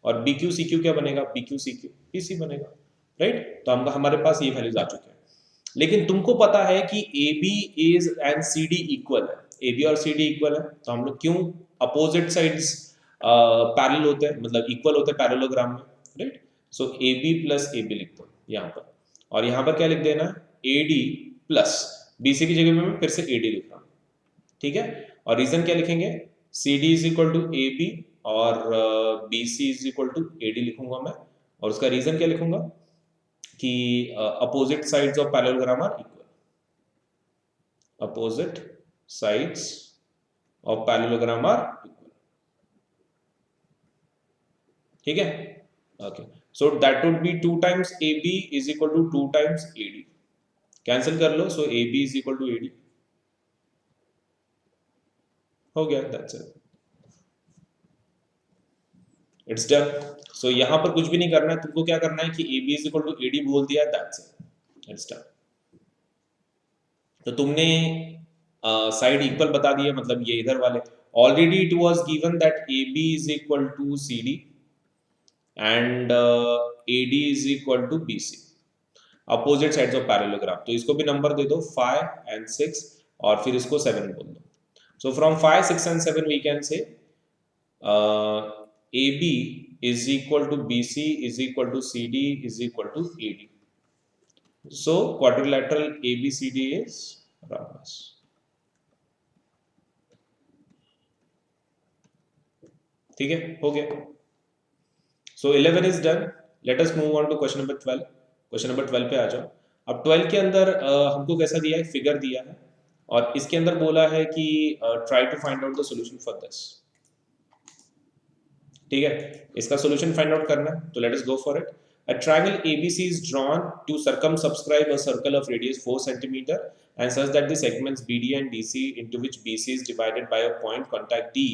Speaker 1: और बी क्यू सी क्यू क्या बनेगा, B Q C Q P C बनेगा। राइट, तो हमारे पास ये वैल्यूज आ चुके हैं। लेकिन तुमको पता है कि A B is and C D equal है, ए बी और सी डी इक्वल है, तो हम लोग क्यों अपोजिट साइड्स पैरेलल होते हैं, मतलब इक्वल होते हैं पैरेललोग्राम में। Right, so A B plus A B लिख दो यहाँ पर, और यहाँ पर क्या लिख देना, A D plus B C की जगह में मैं फिर से ए डी लिख रहा हूँ। ठीक है। और रीजन क्या लिखेंगे, C D is equal to A B और B C is equal to A D लिखूंगा मैं, और उसका रीजन क्या लिखूंगा कि opposite sides of parallelogram are equal, opposite sides of parallelogram are equal, ठीक है। Okay, so that would be 2 times A B is equal to 2 times A D, cancel कर लो, so A B is equal to A D हो गया, that's it, it's done. So यहां पर कुछ भी नहीं करना है तुमको, क्या करना है कि A B is equal to A D बोल दिया, दैट्स इट, इट्स डन। तो तुमने साइड इक्वल बता दिया, मतलब ये इधर वाले, already it was given that A B is equal to C D and A D is equal to B C, opposite sides of parallelogram. तो इसको भी नंबर दे दो 5 and 6 और फिर इसको 7 बोल दो। So from 5, 6 and 7 we can say AB is equal to BC is equal to CD is equal to AD. So quadrilateral ABCD is rhombus. ठीक है, हो गया। So 11 is done. Let us move on to question number 12. Question number 12 पे आ जाओ। अब 12 के अंदर हमको कैसा दिया है, फिगर दिया है और इसके अंदर बोला है कि try to find out the solution for this, ठीक है। इसका सॉल्यूशन फाइंड आउट करना है, तो let us go for it. A triangle ABC is drawn to circumscribe a circle of radius 4 cm and such that the segments BD and DC into which BC is divided by a point contact D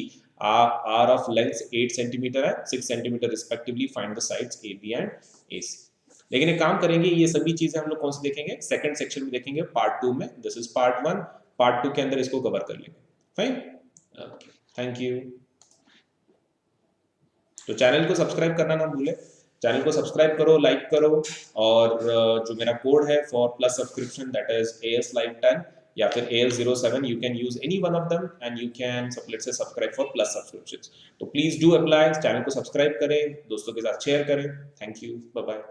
Speaker 1: are of length 8 cm and 6 cm respectively. Find the sides AB and AC. लेकिन एक काम करेंगे, ये सभी चीजें हम लोग कौन से देखेंगे, सेकंड सेक्शन में देखेंगे, पार्ट 2 में। दिस इज पार्ट 1, पार्ट 2 के अंदर इसको कवर कर लेंगे। Fine, okay, thank you. तो चैनल को सब्सक्राइब करना ना भूले, चैनल को सब्सक्राइब करो, लाइक करो, और जो मेरा कोड है for plus subscription that is AS Live 10 या फिर AL07, you can use any one of them and you can let's say subscribe for plus subscriptions. तो प्लीज डू अप्लाई, चैनल को सब्सक्राइब करें, दोस्तों के साथ शेयर करें। Thank you, bye bye.